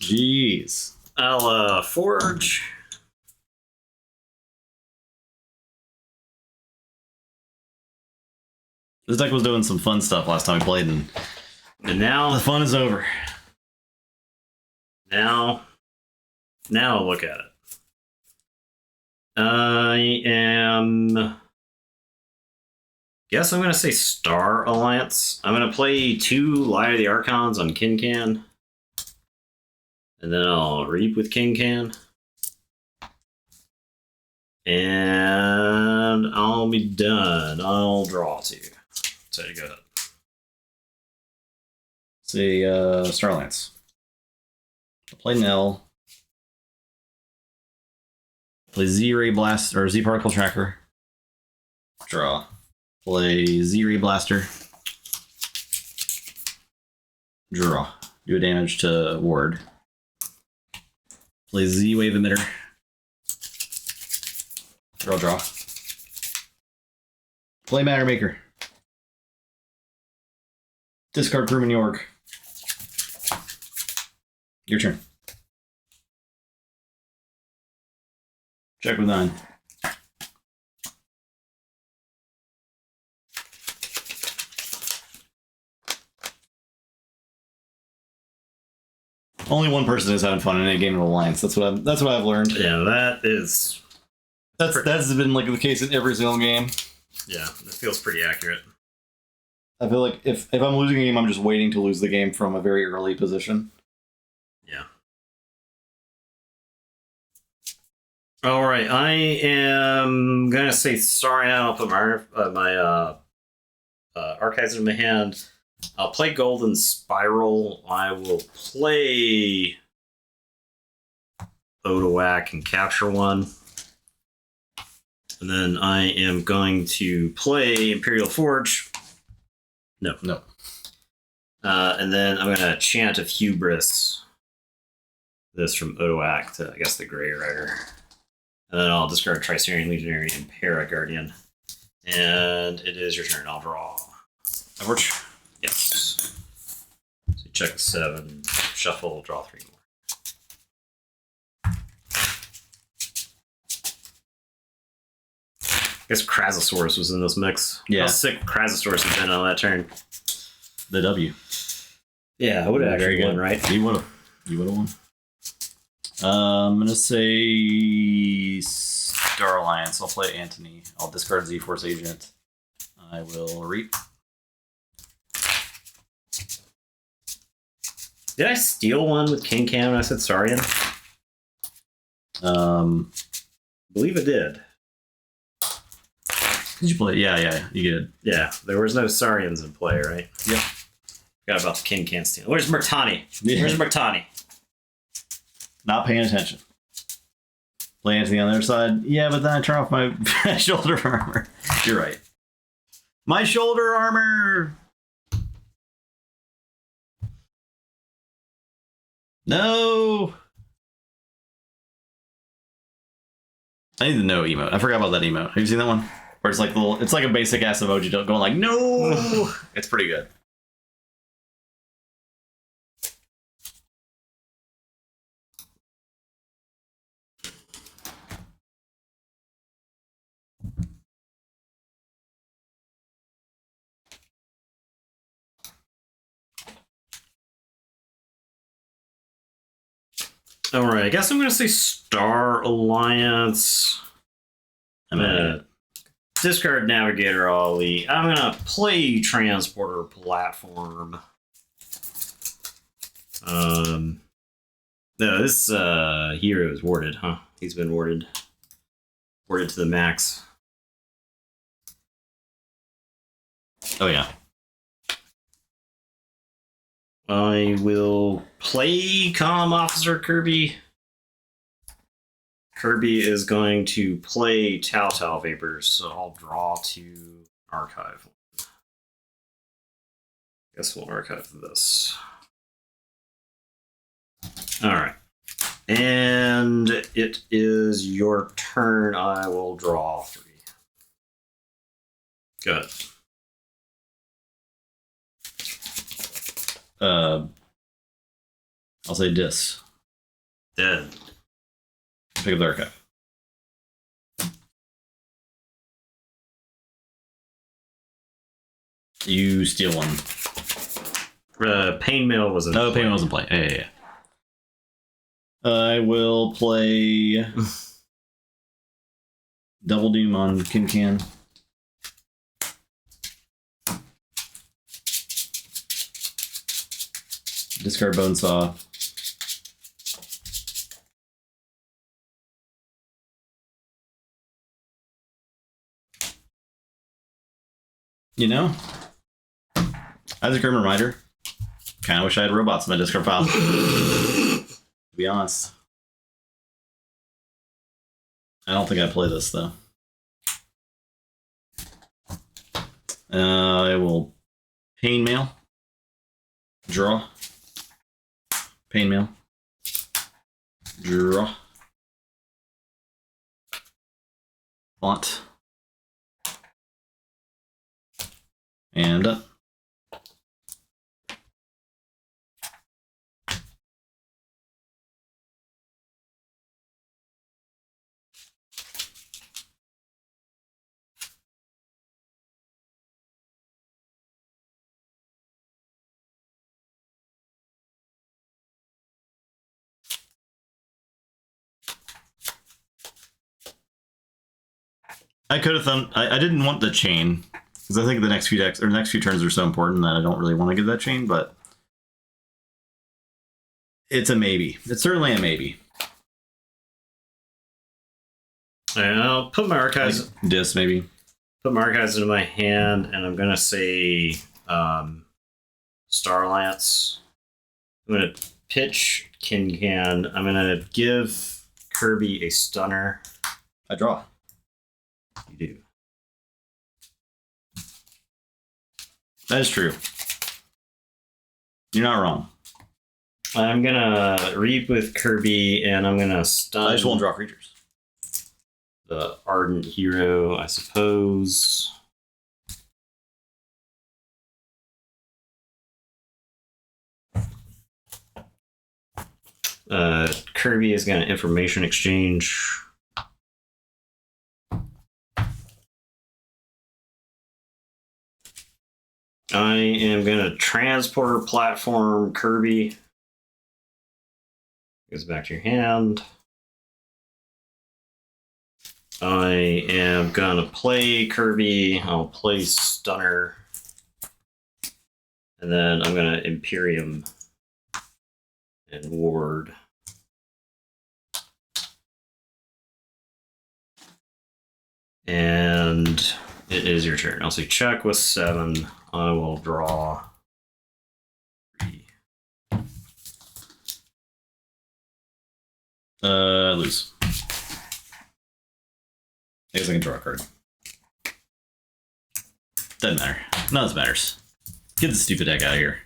B: Jeez.
A: I'll forge.
B: This deck was doing some fun stuff last time we played, and
A: now
B: the fun is over.
A: Now look at it. I am. Guess I'm going to say Star Alliance. I'm going to play 2 Light of the Archons on Kincan. And then I'll reap with Kincan. And I'll be done. I'll draw 2. So you go ahead.
B: Say Starlance. I'll play Nell. Play Z-Ray Blast or Z Particle Tracker. Draw. Play Z-Ray Blaster. Draw. Do a damage to Ward. Play Z-Wave Emitter. Draw. Play Matter Maker. Discard Crewman York. Your turn. Check with 9. Only one person is having fun in a game of Alliance. That's what I've learned.
A: Yeah,
B: that's been like the case in every single game.
A: Yeah, that feels pretty accurate.
B: I feel like if I'm losing a game, I'm just waiting to lose the game from a very early position.
A: Yeah. All right, I am gonna say sorry. I'll put my archives in my hand. I'll play Golden Spiral. I will play Odoac and capture one. And then I am going to play Imperial Forge. No. And then I'm going to chant of Hubris. This from Odoac to, I guess, the Grey Rider. And then I'll discard Tricerian Legionary and Paraguardian. And it is your turn. I'll draw.
B: Average.
A: Yes. So check 7, shuffle, draw 3 more. I guess Krasosaurus was in this mix.
B: Yeah.
A: How sick Krasosaurus has been on that turn.
B: The W.
A: Yeah, I would have actually won, right?
B: You would have won. I'm going to say Star Alliance. I'll play Antony. I'll discard Z-Force Agent. I will reap.
A: Did I steal one with King Cam when I said Saurian?
B: I
A: believe it did.
B: Did you play? Yeah, you did.
A: Yeah, there was no Saurians in play, right?
B: Yep.
A: Forgot about the King Can steal. Where's Murtani? Where's Murtani?
B: Not paying attention. Play Antony on the other side. Yeah, but then I turn off my shoulder armor. You're right. My shoulder armor! No! I need the no emote. I forgot about that emote. Have you seen that one? Where it's like it's like a basic ass emoji going like, no! It's pretty good.
A: All right, I guess I'm going to say Star Alliance. I'm going to discard Navigator Ollie. I'm going to play Transporter Platform. No, this hero is warded, huh? He's been warded. Warded to the max.
B: Oh, yeah.
A: I will play Comm Officer Kirby. Kirby is going to play Tau Vapors, so I'll draw to archive. Guess we'll archive this. Alright. And it is your turn. I will draw 3. Good.
B: I'll say Dis.
A: Dead.
B: Pick up the archive. You steal one.
A: Pain Mail was a
B: No, Pain Mail wasn't play. Yeah. I will play Double Doom on Kincan. Discard Bonesaw. You know, as a grim reminder, kind of wish I had robots in my discard file. To be honest. I don't think I play this, though. I will Pain Mail. Draw. Pain Mail. Draw. Font. And up. I could have done. I didn't want the chain because I think the next few decks or the next few turns are so important that I don't really want to give that chain. But it's a maybe. It's certainly a maybe.
A: And I'll put my archives.
B: Like Dis maybe.
A: put my archives into my hand, and I'm gonna say Starlance. I'm gonna pitch Kincan. I'm gonna give Kirby a stunner.
B: I draw.
A: You do.
B: That is true. You're not wrong.
A: I'm gonna reap with Kirby, and I'm gonna stun.
B: I just won't draw creatures.
A: The Ardent Hero, I suppose. Kirby is gonna information exchange. I am gonna transporter platform Kirby. Goes back to your hand. I am gonna play Kirby. I'll play Stunner. And then I'm gonna Imperium and Ward. And it is your turn. I'll say check with 7. I will draw 3.
B: Lose. I guess I can draw a card. Doesn't matter. None of this matters. Get the stupid deck out of here.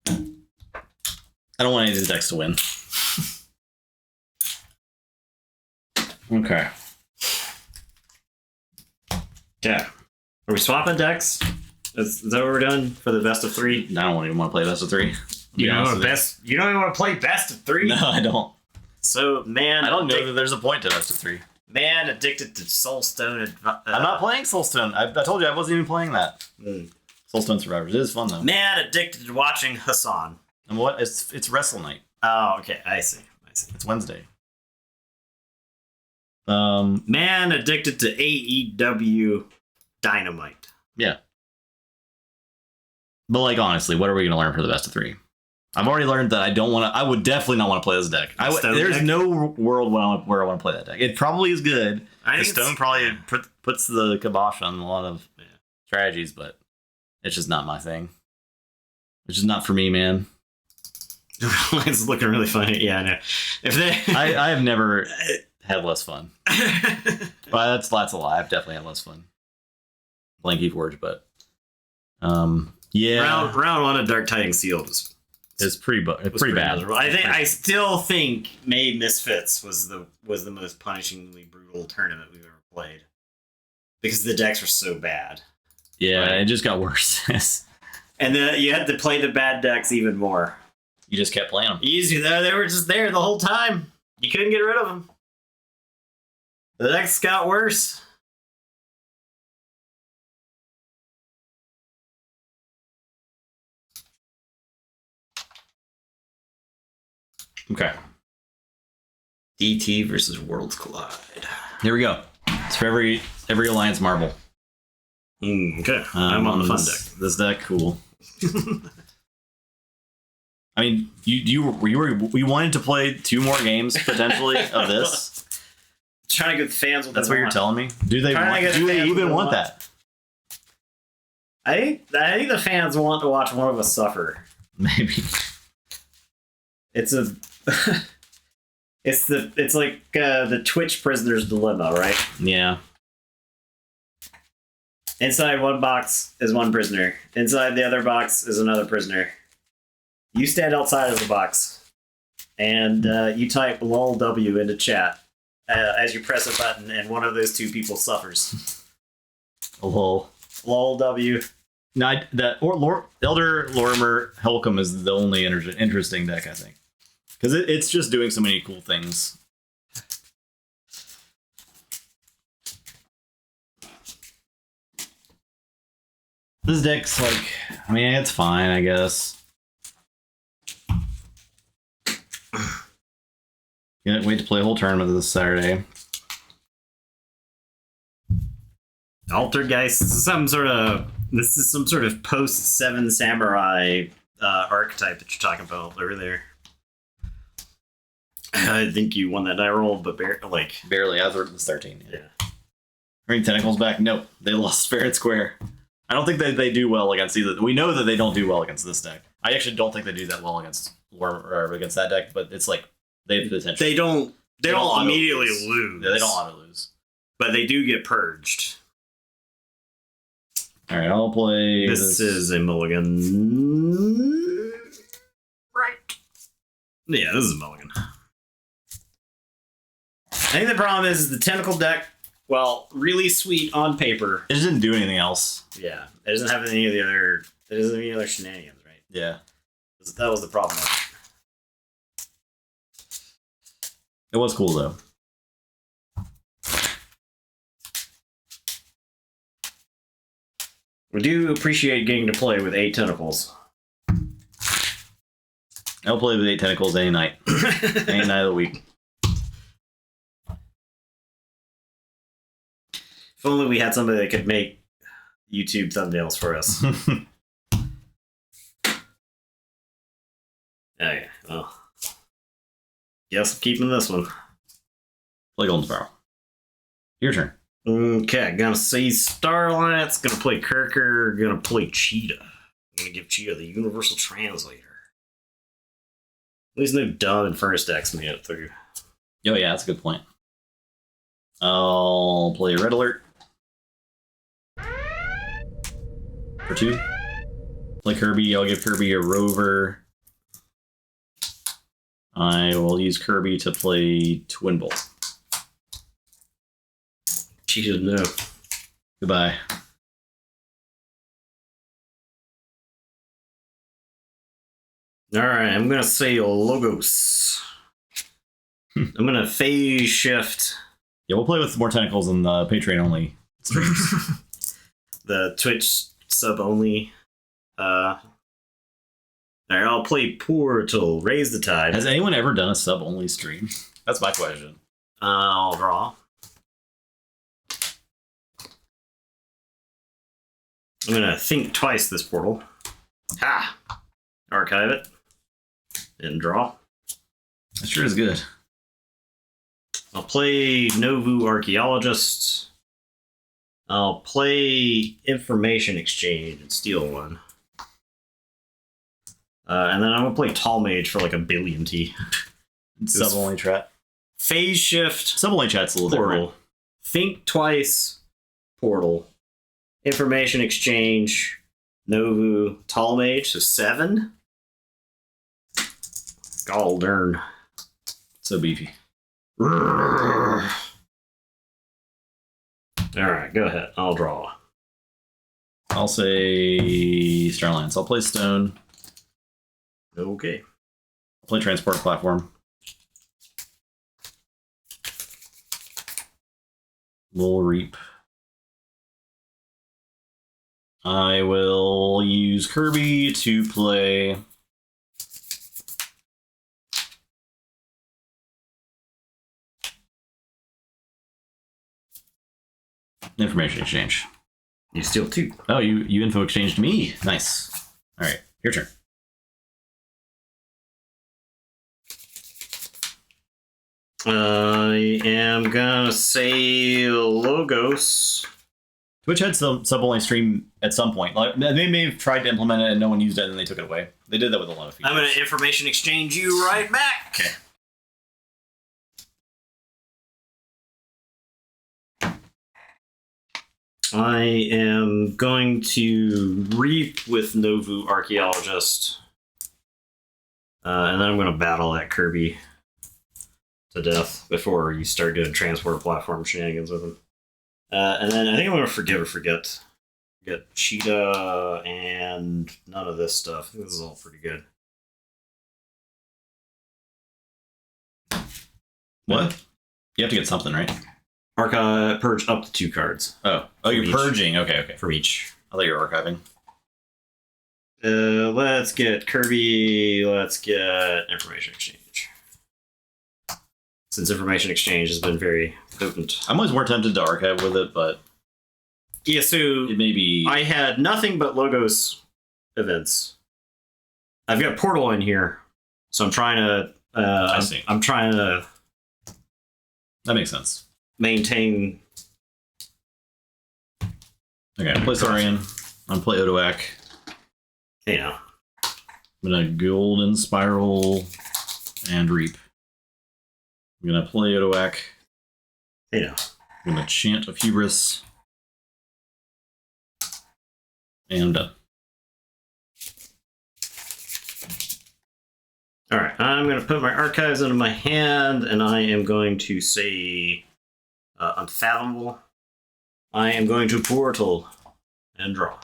B: I don't want any of these decks to win. Okay.
A: Yeah. Are we swapping decks? Is that what we're doing for the best of 3?
B: I don't even want to play best of 3.
A: You don't even want to play best of 3?
B: No, I don't.
A: So, man,
B: I don't know that there's a point to best of 3.
A: Man addicted to Soulstone.
B: I'm not playing Soulstone. I told you I wasn't even playing that. Soulstone Survivors. It is fun though.
A: Man addicted to watching Hassan.
B: And what? It's Wrestle Night.
A: Oh, okay. I see.
B: It's Wednesday.
A: Man addicted to AEW Dynamite.
B: Yeah. But like honestly, what are we gonna learn for the best of 3? I've already learned that I don't want to. I would definitely not want to play this deck. There's deck? No world where I want to play that deck. It probably is good. The Stone probably puts the kibosh on a lot of strategies, but it's just not my thing. It's just not for me, man.
A: It's looking really funny. Yeah, I know. If they,
B: I have never had less fun. But that's a lie. I've definitely had less fun playing KEYFORGE, but yeah.
A: Round 1 of Dark Tidings Sealed
B: It's pretty bad.
A: I still think May Misfits was the most punishingly brutal tournament we've ever played because the decks were so bad.
B: Yeah, right? It just got worse.
A: And then you had to play the bad decks even more.
B: You just kept playing them.
A: Easy though; they were just there the whole time. You couldn't get rid of them. The decks got worse.
B: Okay.
A: DT versus Worlds Collide.
B: Here we go. It's for every Alliance marble.
A: Okay. I'm on the fun deck.
B: This deck, cool. I mean, we wanted to play 2 more games potentially of this.
A: Trying to get the fans.
B: That's what you're telling me. Do they even want that?
A: I think the fans want to watch one of us suffer.
B: Maybe.
A: It's like the Twitch prisoner's dilemma, right?
B: Yeah.
A: Inside one box is one prisoner. Inside the other box is another prisoner. You stand outside of the box, and you type lol W into chat as you press a button, and one of those 2 people suffers.
B: Lol.
A: Lol W.
B: No, Elder Lorimer Helcom is the only interesting deck, I think. Because it's just doing so many cool things. This deck's like, I mean, it's fine, I guess. Can't wait to play a whole tournament this Saturday.
A: Altergeist. This is some sort of post 7 Samurai archetype that you're talking about earlier. I think you won that die roll, but barely.
B: Barely. I was 13.
A: Yeah.
B: Bring tentacles back. Nope, they lost Spirit Square. I don't think that they do well against either. We know that they don't do well against this deck. I actually don't think they do that well against against that deck. But it's like they have the potential.
A: They don't immediately
B: lose.
A: lose.
B: Yeah, they don't auto lose.
A: But they do get purged.
B: All right, I'll play.
A: This is a mulligan. Right. Yeah, this is a mulligan. I think the problem is the tentacle deck, well, really sweet on paper.
B: It didn't do anything else.
A: Yeah. It doesn't have any of the other shenanigans, right?
B: Yeah.
A: That was the problem.
B: It was cool though.
A: We do appreciate getting to play with 8 tentacles.
B: I'll play with 8 tentacles any night. Any night of the week.
A: If only we had somebody that could make YouTube thumbnails for us. Okay, well. Guess I'm keeping this one.
B: Play Golden Sparrow. Your turn.
A: Okay, gonna say Starlight's, gonna play Kirker, gonna play Cheetah. I'm gonna give Cheetah the Universal Translator. At least no dumb and Furnace decks made it through.
B: Oh yeah, that's a good point. I'll play Red Alert. For 2. Play Kirby, I'll give Kirby a Rover. I will use Kirby to play Twin Bolt.
A: Cheetah, no.
B: Goodbye.
A: Alright, I'm gonna say Logos. I'm gonna phase shift.
B: Yeah, we'll play with more tentacles in the Patreon only streams.
A: The Twitch sub only. Alright, I'll play Portal, Raise the Tide.
B: Has anyone ever done a sub only stream? That's my question.
A: I'll draw. I'm gonna think twice this portal. Ha! Archive it. And draw.
B: That sure is good.
A: I'll play Novu Archaeologist. I'll play Information Exchange and steal one. And then I'm gonna play Tall Mage for like a billion T.
B: Sub only chat.
A: Phase shift.
B: Sub only chat's a little
A: Portal.
B: different.
A: Think twice. Portal. Information Exchange. Novu. Tall Mage. So 7. Gall darn.
B: So beefy.
A: Alright, go ahead. I'll draw.
B: I'll say Starlands. I'll play Stone.
A: Okay.
B: I'll play Transport Platform. We'll Reap. I will use Kirby to play Information Exchange.
A: You steal 2.
B: Oh, you info exchanged me. Nice. All right, your turn.
A: I am gonna say Logos.
B: Twitch had some sub-only stream at some point. Like, they may have tried to implement it and no one used it and then they took it away. They did that with a lot of features.
A: I'm gonna Information Exchange you right back.
B: Okay.
A: I am going to Reap with Novu Archaeologist. And then I'm going to battle that Kirby to death before you start doing transport platform shenanigans with him. And then I think I'm going to Forgive or Forget. Get Cheetah and none of this stuff. I think this is all pretty good.
B: What? You have to get something, right?
A: Archive, purge up to 2 cards.
B: Oh, you're
A: each.
B: purging. Okay.
A: For each.
B: I thought you were archiving.
A: Let's get Kirby. Let's get Information Exchange. Since Information Exchange has been very potent.
B: I'm always more tempted to archive with it, but
A: yeah, so
B: it may be.
A: I had nothing but Logos events. I've got Portal in here, so I'm trying to.
B: I see.
A: I'm trying to
B: That makes sense.
A: maintain
B: Okay, play Saurian. I'm gonna play Odoak.
A: Hey now.
B: I'm gonna Golden Spiral and Reap. I'm gonna play Odoak.
A: Hey now.
B: I'm gonna Chant of Hubris. And I'm done.
A: Alright, I'm going to put my archives into my hand, and I am going to say Unfathomable. I am going to Portal and draw.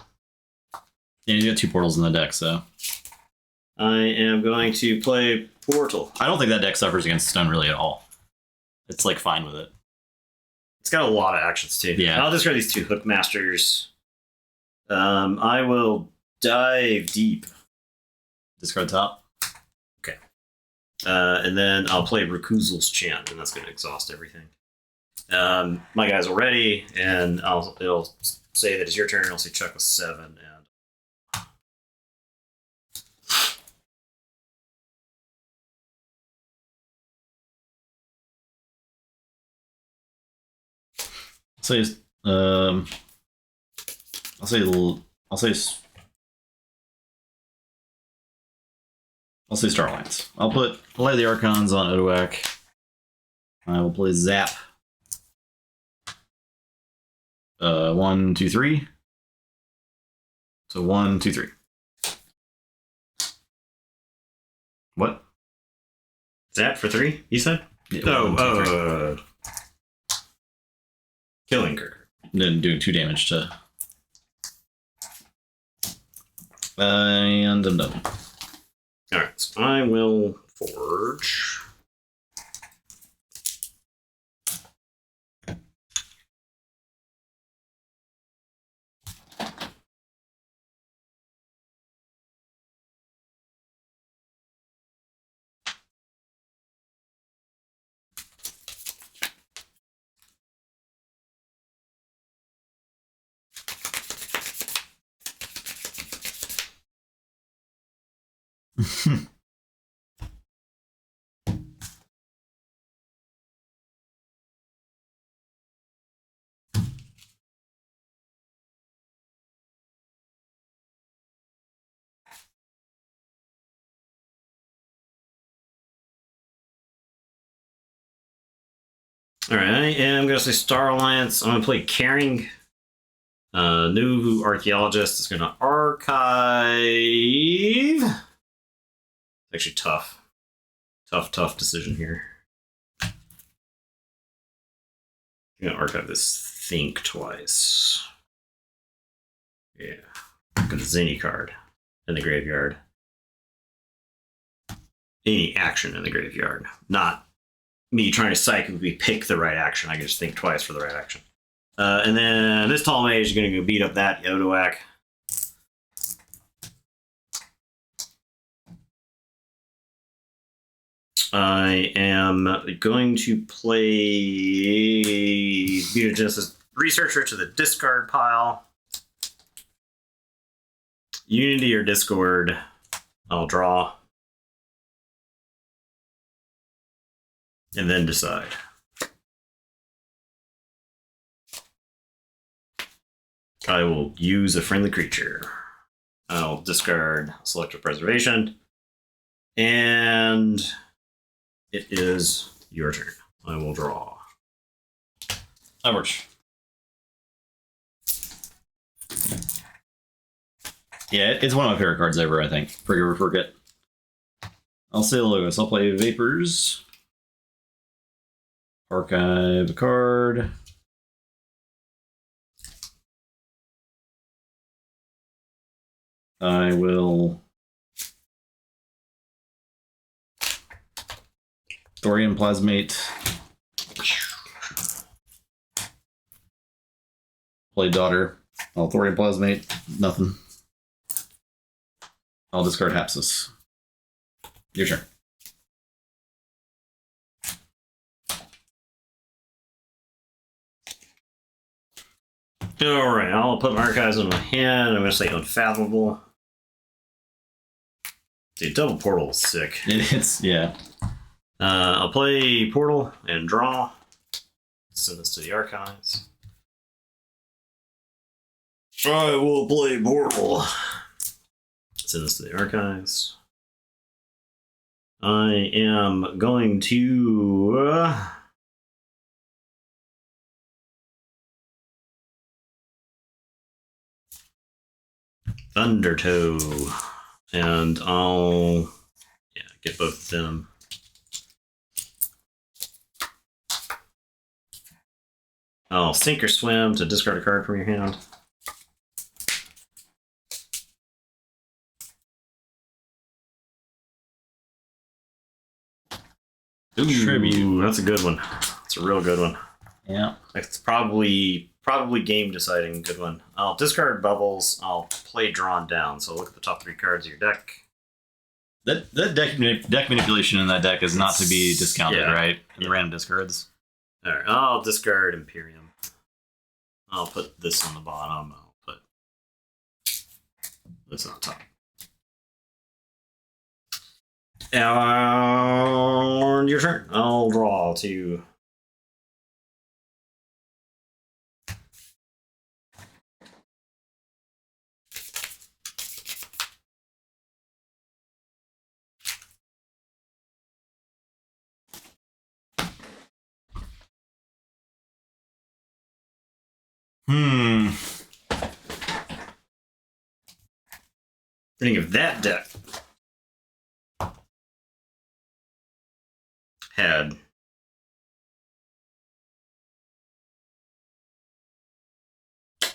B: Yeah, you got 2 portals in the deck, so.
A: I am going to play Portal.
B: I don't think that deck suffers against stun really at all. It's like fine with it.
A: It's got a lot of actions too.
B: Yeah.
A: I'll discard these 2 Hookmasters. I will dive deep.
B: Discard top.
A: Okay. And then I'll play Recusals Chant, and that's going to exhaust everything. My guys are ready, and it'll say that it's your turn. I'll say Chuck with 7, and
B: I'll say Starlines. I'll play the Archons on Odoak. I will play Zap. 1, 2, 3. So 1, 2, 3. What?
A: Zap for 3, you said?
B: Yeah, 1, 2, 3.
A: Killing Kirk.
B: Then doing 2 damage to. And I'm done.
A: Alright, so I will forge. Alright, I am going to say Star Alliance. I'm going to play Caring. New Archaeologist is going to archive. Actually, tough. Tough decision here. I'm going to archive this Think twice. Yeah. Got a Zany card in the graveyard. Any action in the graveyard. Not me trying to psychically pick the right action. I can just think twice for the right action. And then this Tall Mage is going to go beat up that Odoak. I am going to play Mutagenesis Researcher to the discard pile. Unity or Discord. I'll draw. And then decide. I will use a friendly creature. I'll discard Selective Preservation. And it is your turn. I will draw.
B: That works. Yeah, it's one of my favorite cards ever, I think. Forgive or forget. I'll say Logos. I'll play Vapors. Archive a card. I will Thorium Plasmate. Play Daughter. I'll Thorium Plasmate. Nothing. I'll discard Hapsis. Your turn.
A: Alright, I'll put my archives in my hand. I'm going to say Unfathomable. Dude, double portal is sick.
B: It's, yeah.
A: I'll play Portal and draw. Send this to the archives. I will play Portal. Send this to the archives. I am going to... Thundertoe. And I'll get both of them. I'll sink or swim to discard a card from your hand. Ooh,
B: Tribute.
A: that's a good one. That's a real good one.
B: Yeah.
A: It's probably game deciding good one. I'll discard bubbles. I'll play drawn down. So look at the top 3 cards of your deck.
B: That deck manipulation in that deck is not to be discounted, right? In the random discards.
A: All right, I'll discard Imperium. I'll put this on the bottom. I'll put this on top. And your turn. I'll draw 2. Think of that deck had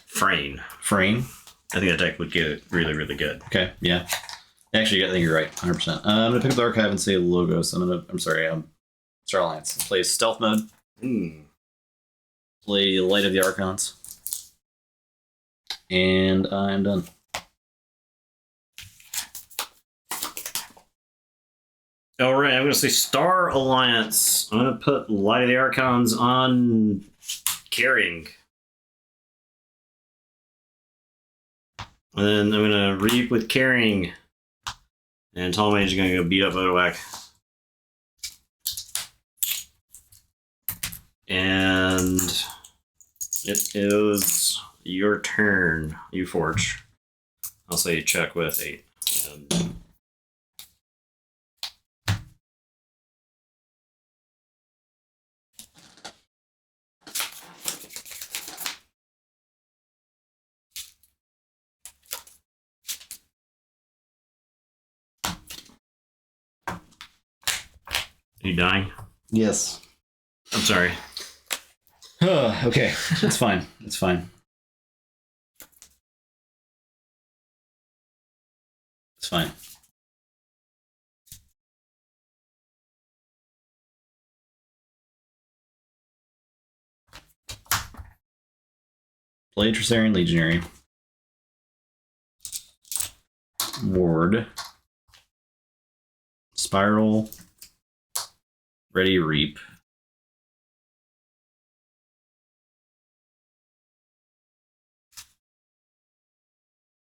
A: Frayne.
B: Frame.
A: I think that deck would get really, really good.
B: Okay, yeah. Actually, I think you're right, 100%. I'm gonna pick up the archive and say Logos. I'm sorry, Star Alliance. Play Stealth Mode. Play Light of the Archons. And I'm done.
A: All right, I'm going to say Star Alliance. I'm going to put Light of the Archons on Carrying. And then I'm going to Reap with Carrying. And Tall Mage is going to go beat up Odoak. And it is your turn, KEYFORGE. I'll say check with 8. And you dying?
B: Yes.
A: I'm sorry.
B: Okay, it's fine. It's fine. It's fine. Play Tressarian Legionary. Ward. Spiral. Ready Reap.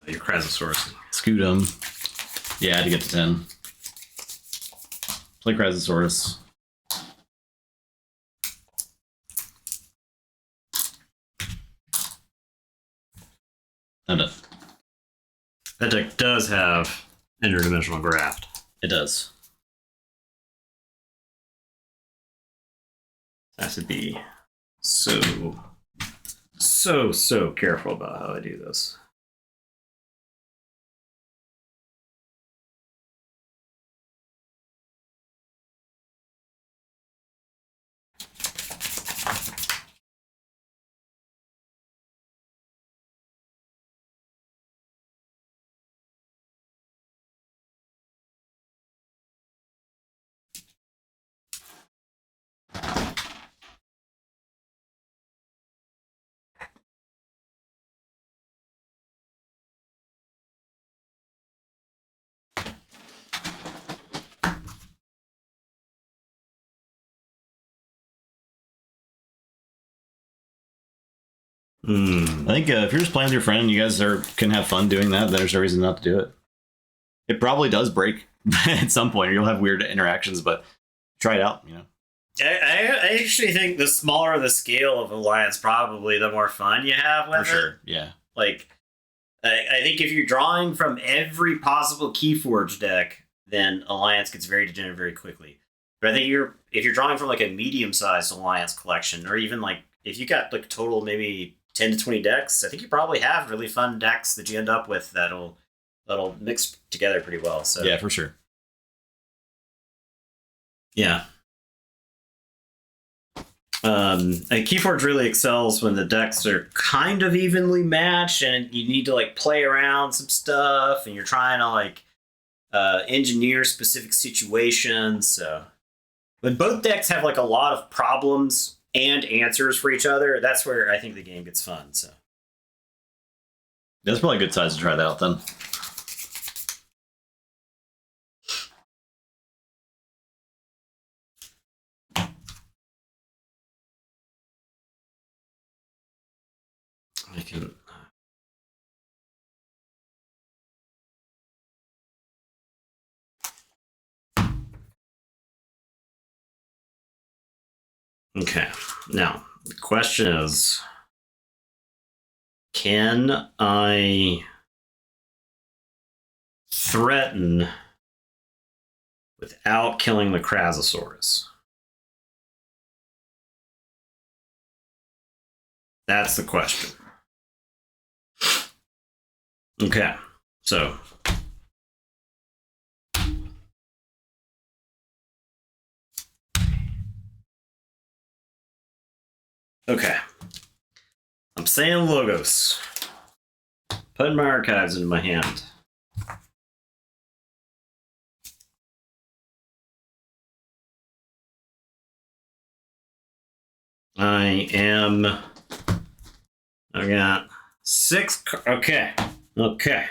A: Your Krasosaurus.
B: Scutum. Yeah, I had to get to 10. Play Krasosaurus. I'm done.
A: That deck does have Interdimensional Graft.
B: It does.
A: I have to be so careful about how I do this.
B: I think if you're just playing with your friend and you guys can have fun doing that, then there's no reason not to do it. It probably does break at some point, or you'll have weird interactions, but try it out, you know.
A: I actually think the smaller the scale of Alliance, probably the more fun you have with
B: For
A: it.
B: sure, yeah.
A: Like, I think if you're drawing from every possible KeyForge deck, then Alliance gets very degenerate very quickly. But I think if you're drawing from like a medium-sized Alliance collection, or even like if you got like total maybe 10 to 20 decks, I think you probably have really fun decks that you end up with that'll mix together pretty well. So
B: yeah, for sure.
A: Yeah. And KeyForge really excels when the decks are kind of evenly matched and you need to like play around some stuff and you're trying to like engineer specific situations. So when both decks have like a lot of problems and answers for each other, that's where I think the game gets fun. So
B: That's probably a good size to try that out then.
A: I can. Okay, now the question is, can I threaten without killing the Krasosaurus? That's the question. Okay, so okay, I'm saying Logos. Putting my archives into my hand. I got 6. Okay. Okay.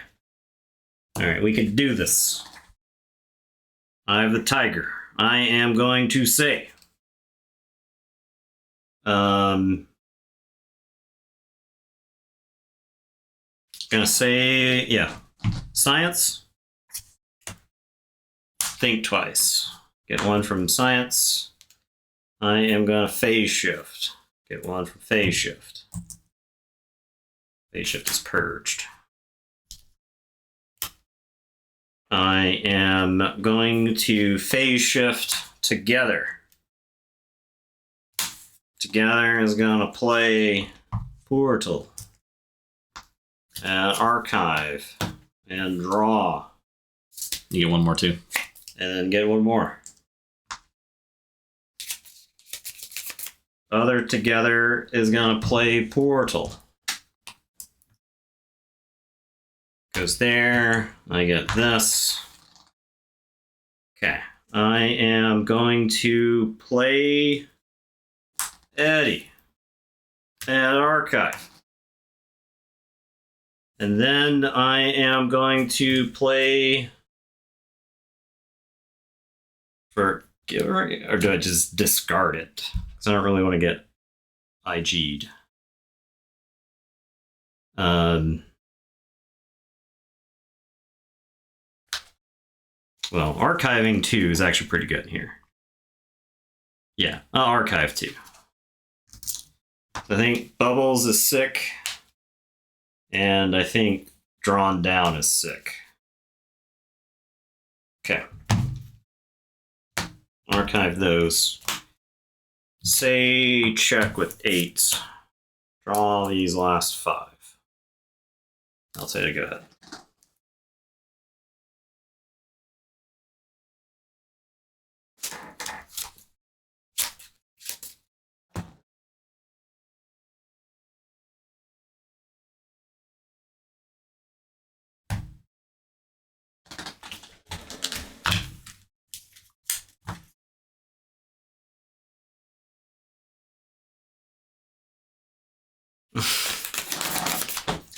A: All right, we can do this. I have the tiger. I am going to say. Gonna say, yeah. Science. Think twice. Get 1 from science. I am gonna phase shift. Get 1 from phase shift. Phase shift is purged. I am going to phase shift together. Together is going to play Portal and Archive and Draw.
B: You get 1 more too.
A: And then get 1 more. Other together is going to play Portal. Goes there. I get this. Okay. I am going to play Eddie and Archive. And then I am going to play for or do I just discard it? Because I don't really want to get IG'd. Well, archiving 2 is actually pretty good here. Yeah, I'll archive 2. I think Bubbles is sick. And I think Drawn Down is sick. Okay. Archive those. Say check with 8. Draw these last 5. I'll say to go ahead.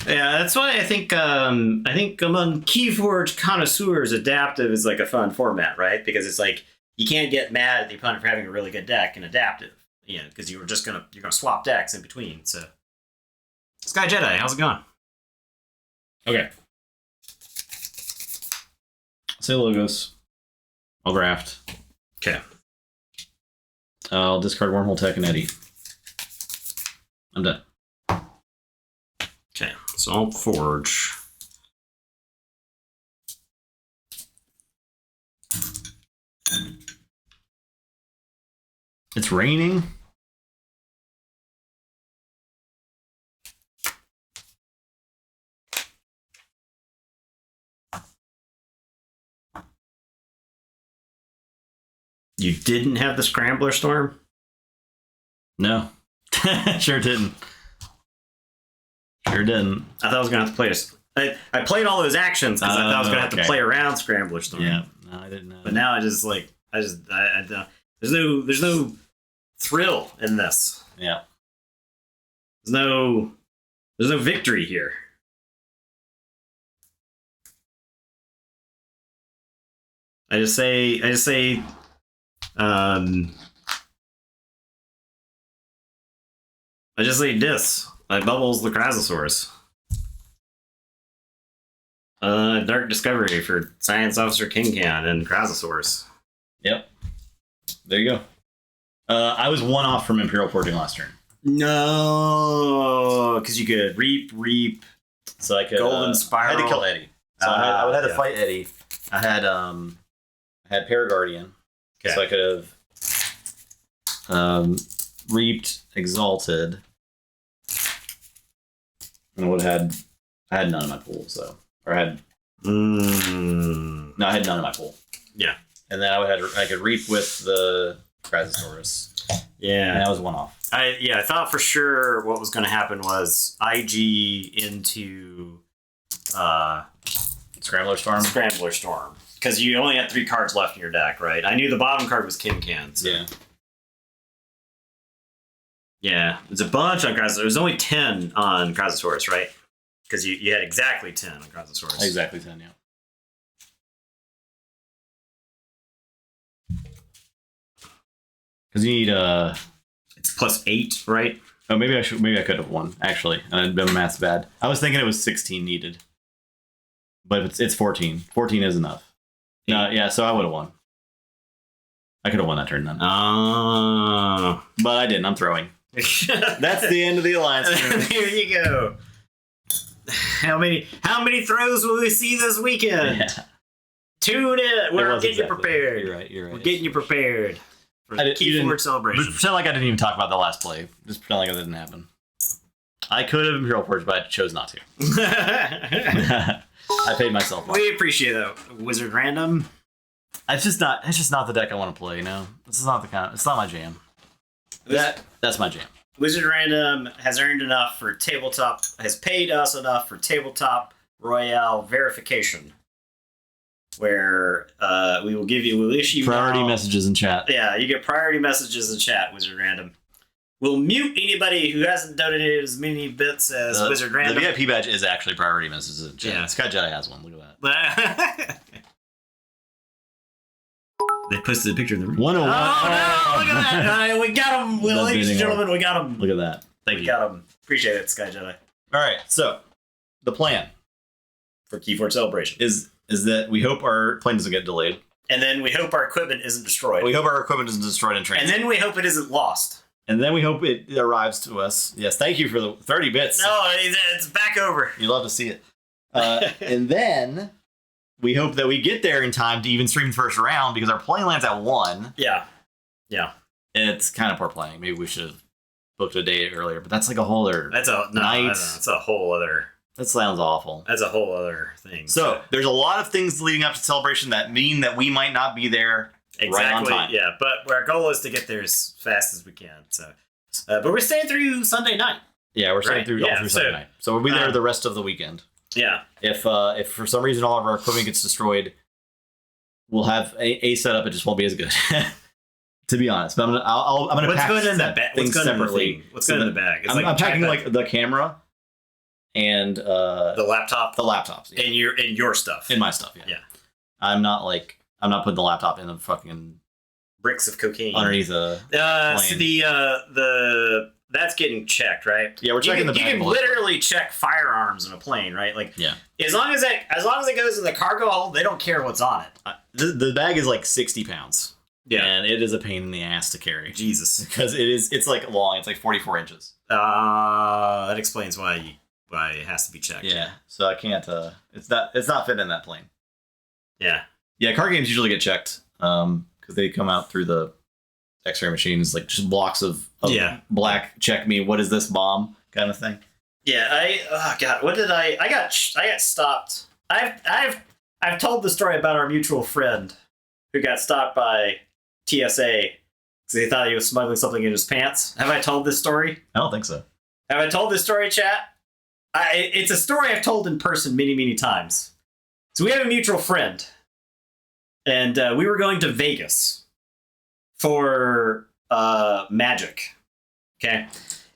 A: Yeah, that's why I think among KeyForge connoisseurs, adaptive is like a fun format, right? Because it's like you can't get mad at the opponent for having a really good deck in adaptive, you know, because you're gonna swap decks in between. So, Sky Jedi, how's it going?
B: Okay. Say Logos. I'll graft.
A: Okay.
B: I'll discard Wormhole Tech and Eddie. I'm done.
A: Okay, so I'll forge.
B: It's raining.
A: You didn't have the Scrambler Storm?
B: No. Sure didn't. Sure didn't.
A: I thought I was going to have to play this. I played all those actions because I thought I was going to have to play around Scrambler Storm.
B: Yeah, no, I didn't know.
A: But now I just there's no thrill in this.
B: Yeah.
A: There's no victory here. I just say this. I bubbles the Krasosaurus. Dark Discovery for Science Officer King Can and Krasosaurus.
B: Yep. There you go. I was one off from Imperial Forging last turn.
A: No, because you could reap.
B: So I could
A: Golden Spiral.
B: I had to kill Eddie. So I would have to fight Eddie. I had Paraguardian.
A: Okay.
B: So I could have reaped Exalted. And I had none in my pool, so I had no, I had none in my pool.
A: Yeah.
B: And then I could reap with the Krasosaurus.
A: Yeah.
B: And that was one off.
A: I thought for sure what was going to happen was IG into
B: Scrambler Storm.
A: Scrambler Storm. Because you only had 3 cards left in your deck, right? I knew the bottom card was King Can. So.
B: Yeah.
A: Yeah. There's a bunch on Krasosaurus. There's only 10 on Krasosaurus, right? Because you had exactly 10 on Krasosaurus.
B: Exactly 10, yeah. Because you need
A: it's +8, right?
B: Oh, maybe I could have won actually, and my math's bad. I was thinking it was 16 needed, but it's 14. 14 is enough. No, yeah, so I would have won. I could have won that turn then.
A: Oh.
B: But I didn't. I'm throwing. That's the end of the alliance.
A: There you go. How many throws will we see this weekend?
B: Yeah.
A: Tune in. We're getting you
B: exactly.
A: prepared.
B: You're right.
A: We're getting you prepared for the KEYFORGE celebration.
B: Just pretend like I didn't even talk about the last play. Just pretend like it didn't happen. I could have Imperial Forge, but I chose not to. I paid myself off.
A: We appreciate that, Wizard Random.
B: It's just not the deck I want to play. No, this is not the kind. It's not my jam. That's my jam.
A: Wizard Random has earned enough for tabletop. Has paid us enough for tabletop Royale verification, where we'll issue you
B: priority messages in chat.
A: Yeah, you get priority messages in chat. Wizard Random. We'll mute anybody who hasn't donated as many bits as Wizard Random.
B: The VIP badge is actually priority messages in chat.
A: Yeah.
B: Sky Jedi has one. Look at that.
A: They posted a picture of the room.
B: 101.
A: Oh, no, look at that. We got him. Well, ladies and gentlemen, we got him.
B: Look at that. Thank you.
A: We got him. Appreciate it, Sky Jedi.
B: All right. So the plan
A: For KEYFORGE Celebration.
B: is that we hope our plane doesn't get delayed.
A: And then we hope our equipment isn't destroyed.
B: We hope our equipment isn't destroyed in transit.
A: And then we hope it isn't lost.
B: And then we hope it arrives to us. Yes, thank you for the 30 bits.
A: No, it's back over.
B: You love to see it. And then we hope that we get there in time to even stream the first round because our plane lands at 1.
A: Yeah. Yeah.
B: And it's kind of poor playing. Maybe we should have booked a day earlier, but that's like a whole other
A: That's a
B: night.
A: That's a whole other.
B: That sounds awful.
A: That's a whole other thing.
B: So there's a lot of things leading up to celebration that mean that we might not be there right on time.
A: Yeah, but our goal is to get there as fast as we can. So, but we're staying through Sunday night.
B: Yeah, we're staying through all through Sunday night. So we'll be there the rest of the weekend.
A: Yeah.
B: If for some reason all of our equipment gets destroyed, we'll have a setup. It just won't be as good. To be honest, but I'm gonna
A: What's
B: pack
A: going in that bag?
B: things separately.
A: What's going in the bag? It's
B: I'm packing like the camera and
A: the laptop,
B: the laptops,
A: and your stuff,
B: in my stuff. Yeah. I'm not putting the laptop in the fucking
A: bricks of cocaine
B: underneath a plane.
A: So that's getting checked, right?
B: Yeah, we're checking the bag.
A: You can literally check firearms in a plane, right? Like,
B: yeah.
A: As long as it goes in the cargo hold, they don't care what's on it.
B: The bag is like 60 pounds.
A: Yeah,
B: and it is a pain in the ass to carry.
A: Jesus,
B: because it's like long. It's like 44 inches.
A: That explains why it has to be checked.
B: Yeah, so I can't. It's not fitting in that plane.
A: Yeah,
B: yeah. Card games usually get checked because they come out through the X-ray machines, like just blocks of
A: Yeah.
B: black. Check me. What is this bomb? Kind of thing.
A: Yeah, oh god, what did I got stopped. I've told the story about our mutual friend who got stopped by TSA because they thought he was smuggling something in his pants. Have I told this story?
B: I don't think so.
A: Have I told this story, chat? It's a story I've told in person many, many times. So we have a mutual friend, and we were going to Vegas for Magic. Okay,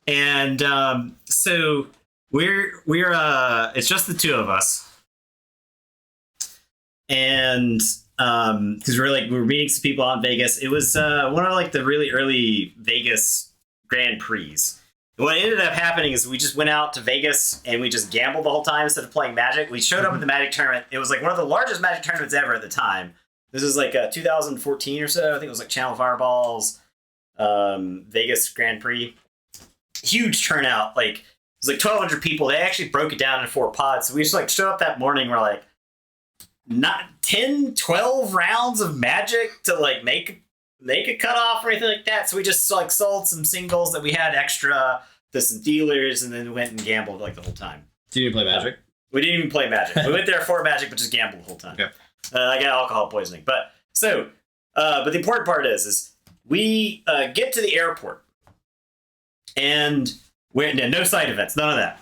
A: and so we're it's just the two of us, and because we're meeting some people out in Vegas. It was one of like the really early Vegas Grand Prix. What ended up happening is we just went out to Vegas and we just gambled the whole time instead of playing Magic. We showed up at the Magic tournament. It was like one of the largest Magic tournaments ever at the time. This was like 2014 or so. I think it was like Channel Fireballs, Vegas Grand Prix. Huge turnout. Like it was like 1,200 people. They actually broke it down into 4 pods. So we just like showed up that morning. We're like, not 10, 12 rounds of Magic to like make a cutoff or anything like that. So we just like sold some singles that we had extra to some dealers and then went and gambled like the whole time.
B: Did you play Magic?
A: We didn't even play Magic. We went there for Magic, but just gambled the whole time. Okay. I got alcohol poisoning. But the important part is we get to the airport and no side events, none of that.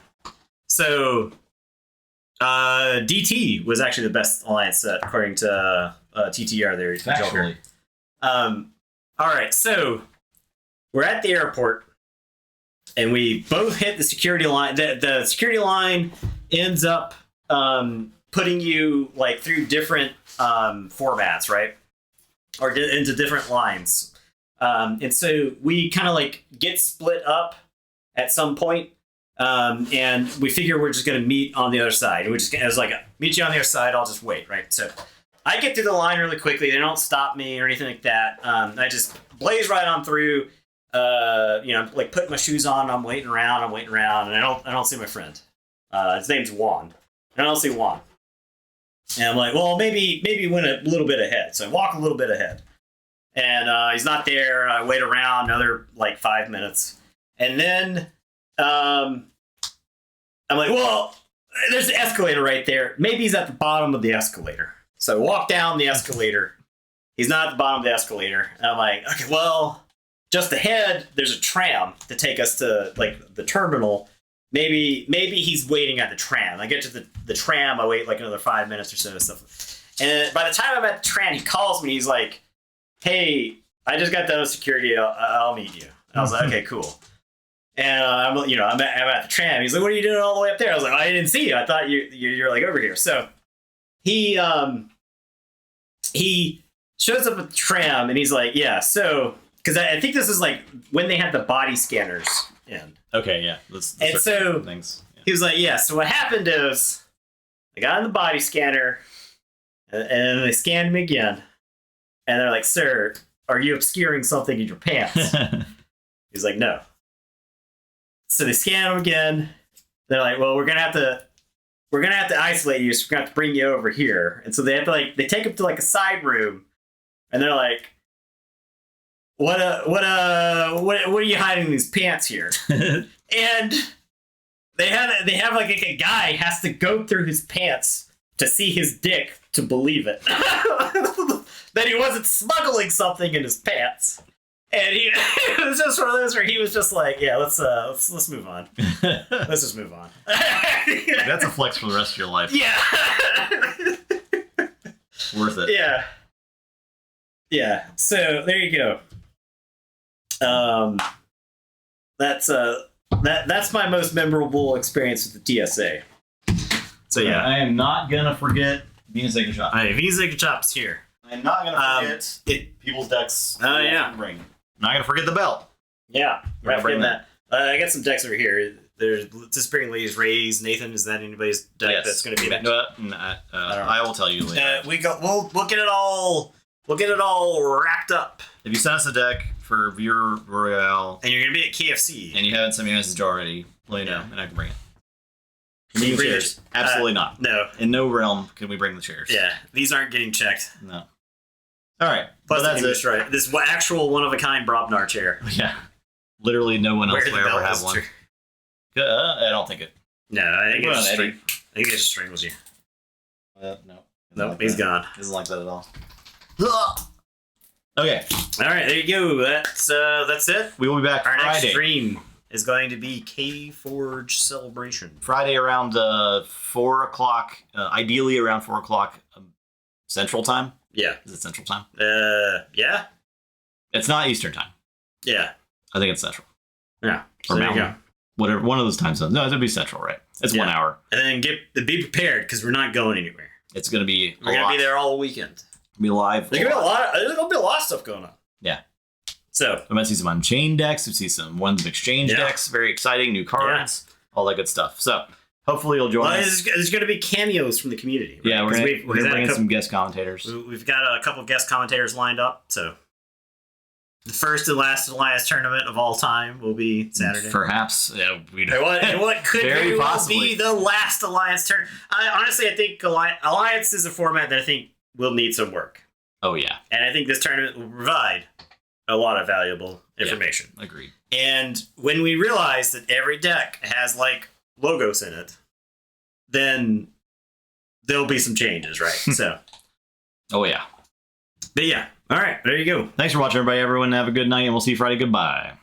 A: So DT was actually the best alliance set according to TTR there.
B: Actually.
A: All right, so we're at the airport, and we both hit the security line. The security line ends up putting you like through different formats, right? Or into different lines. And so we kind of like get split up at some point, and we figure we're just going to meet on the other side. And I was like, meet you on the other side, I'll just wait, right? So I get through the line really quickly. They don't stop me or anything like that. I just blaze right on through. Like putting my shoes on. I'm waiting around, and I don't see my friend. His name's Juan. And I don't see Juan. And I'm like, well, maybe went a little bit ahead. So I walk a little bit ahead, and he's not there. I wait around another like 5 minutes, and then I'm like, well, there's an escalator right there. Maybe he's at the bottom of the escalator. So I walk down the escalator. He's not at the bottom of the escalator. And I'm like, okay, well, just ahead, there's a tram to take us to like the terminal. Maybe he's waiting at the tram. I get to the tram. I wait like another 5 minutes or so. Stuff. And by the time I'm at the tram, he calls me. He's like, hey, I just got done with security. I'll meet you. And I was like, okay, cool. And I'm at the tram. He's like, what are you doing all the way up there? I was like, I didn't see you. I thought you're like over here. So he shows up at the tram and he's like, yeah, so, because I think this is like when they had the body scanners in.
B: Okay, yeah.
A: And so
B: things. Yeah.
A: He was like, yeah, so what happened is I got on the body scanner and they scanned me again. And they're like, sir, are you obscuring something in your pants? He's like, no. So they scan him again. They're like, well, we're gonna have to isolate you, so we're gonna have to bring you over here. And so they have to they take him to like a side room, and they're like, what are you hiding in these pants here? And they have like a guy has to go through his pants to see his dick to believe it. That he wasn't smuggling something in his pants. And it was just one of those where he was just like, yeah, let's move on. Let's just move on.
B: That's a flex for the rest of your life.
A: Yeah.
B: Worth it.
A: Yeah. Yeah. So there you go. That's my most memorable experience with the TSA. So yeah,
B: I am not gonna forget Venus Acre Shop.
A: Venus Acre Shop's here.
B: I'm not gonna forget people's decks.
A: Oh yeah.
B: Ring. Not gonna forget the belt.
A: Yeah,
B: we're gonna bring that.
A: I got some decks over here. There's Disappearing Ladies Rays. Nathan, is that anybody's deck that's going to be?
B: I will tell you later.
A: We'll get it all. We'll get it all wrapped up.
B: If you send us a deck for viewer Royale,
A: and you're going to be at KFC,
B: and you haven't sent me a message already, let me know, and I can bring it. Can
A: you
B: bring chairs? Absolutely not.
A: No.
B: In no realm can we bring the chairs.
A: Yeah, these aren't getting checked.
B: No. All right.
A: Plus,
B: But that's it.
A: right. This actual one-of-a-kind Brobnar chair.
B: Yeah. Literally no one else
A: Where the
B: will ever
A: belt
B: have
A: is
B: one.
A: tr-
B: I don't think it.
A: No, I think
B: Well,
A: it's
B: Eddie.
A: I think it just strangles you.
B: No.
A: Nope, he's gone.
B: Doesn't like that at all. Okay.
A: All right, there you go. That's it.
B: We will be back
A: Our next
B: Friday.
A: stream is going to be KEYFORGE Celebration.
B: Friday around 4 o'clock. Ideally around 4 o'clock Central Time.
A: Yeah.
B: Is it Central Time?
A: Yeah.
B: It's not Eastern Time.
A: Yeah.
B: I think it's Central.
A: Yeah. So
B: Or
A: there you
B: Mountain.
A: go.
B: Whatever. One of those time zones. No, it'll be Central, right? It's 1 hour.
A: And then be prepared because we're not going anywhere.
B: It's going to be
A: We're going to be there all weekend.
B: Be live.
A: There's gonna be a lot of stuff going on.
B: Yeah.
A: So
B: we might see some Unchained decks. We see some Ones of Exchange decks. Very exciting. New cards. All that good stuff. So hopefully you'll join us.
A: There's going to be cameos from the community. Right?
B: Yeah, we're going to bring in some guest commentators.
A: We've got a couple of guest commentators lined up. So the first and last Alliance tournament of all time will be Saturday.
B: Perhaps. Yeah,
A: and what could very well be the last Alliance tournament. Honestly, I think Alliance is a format that I think will need some work.
B: Oh, yeah.
A: And I think this tournament will provide a lot of valuable information.
B: Yeah, agreed.
A: And when we realize that every deck has, like, logos in it, then there'll be some changes, right? So.
B: Oh, yeah.
A: But yeah. All right. There you go.
B: Thanks for watching, everybody. Everyone have a good night, and we'll see you Friday. Goodbye.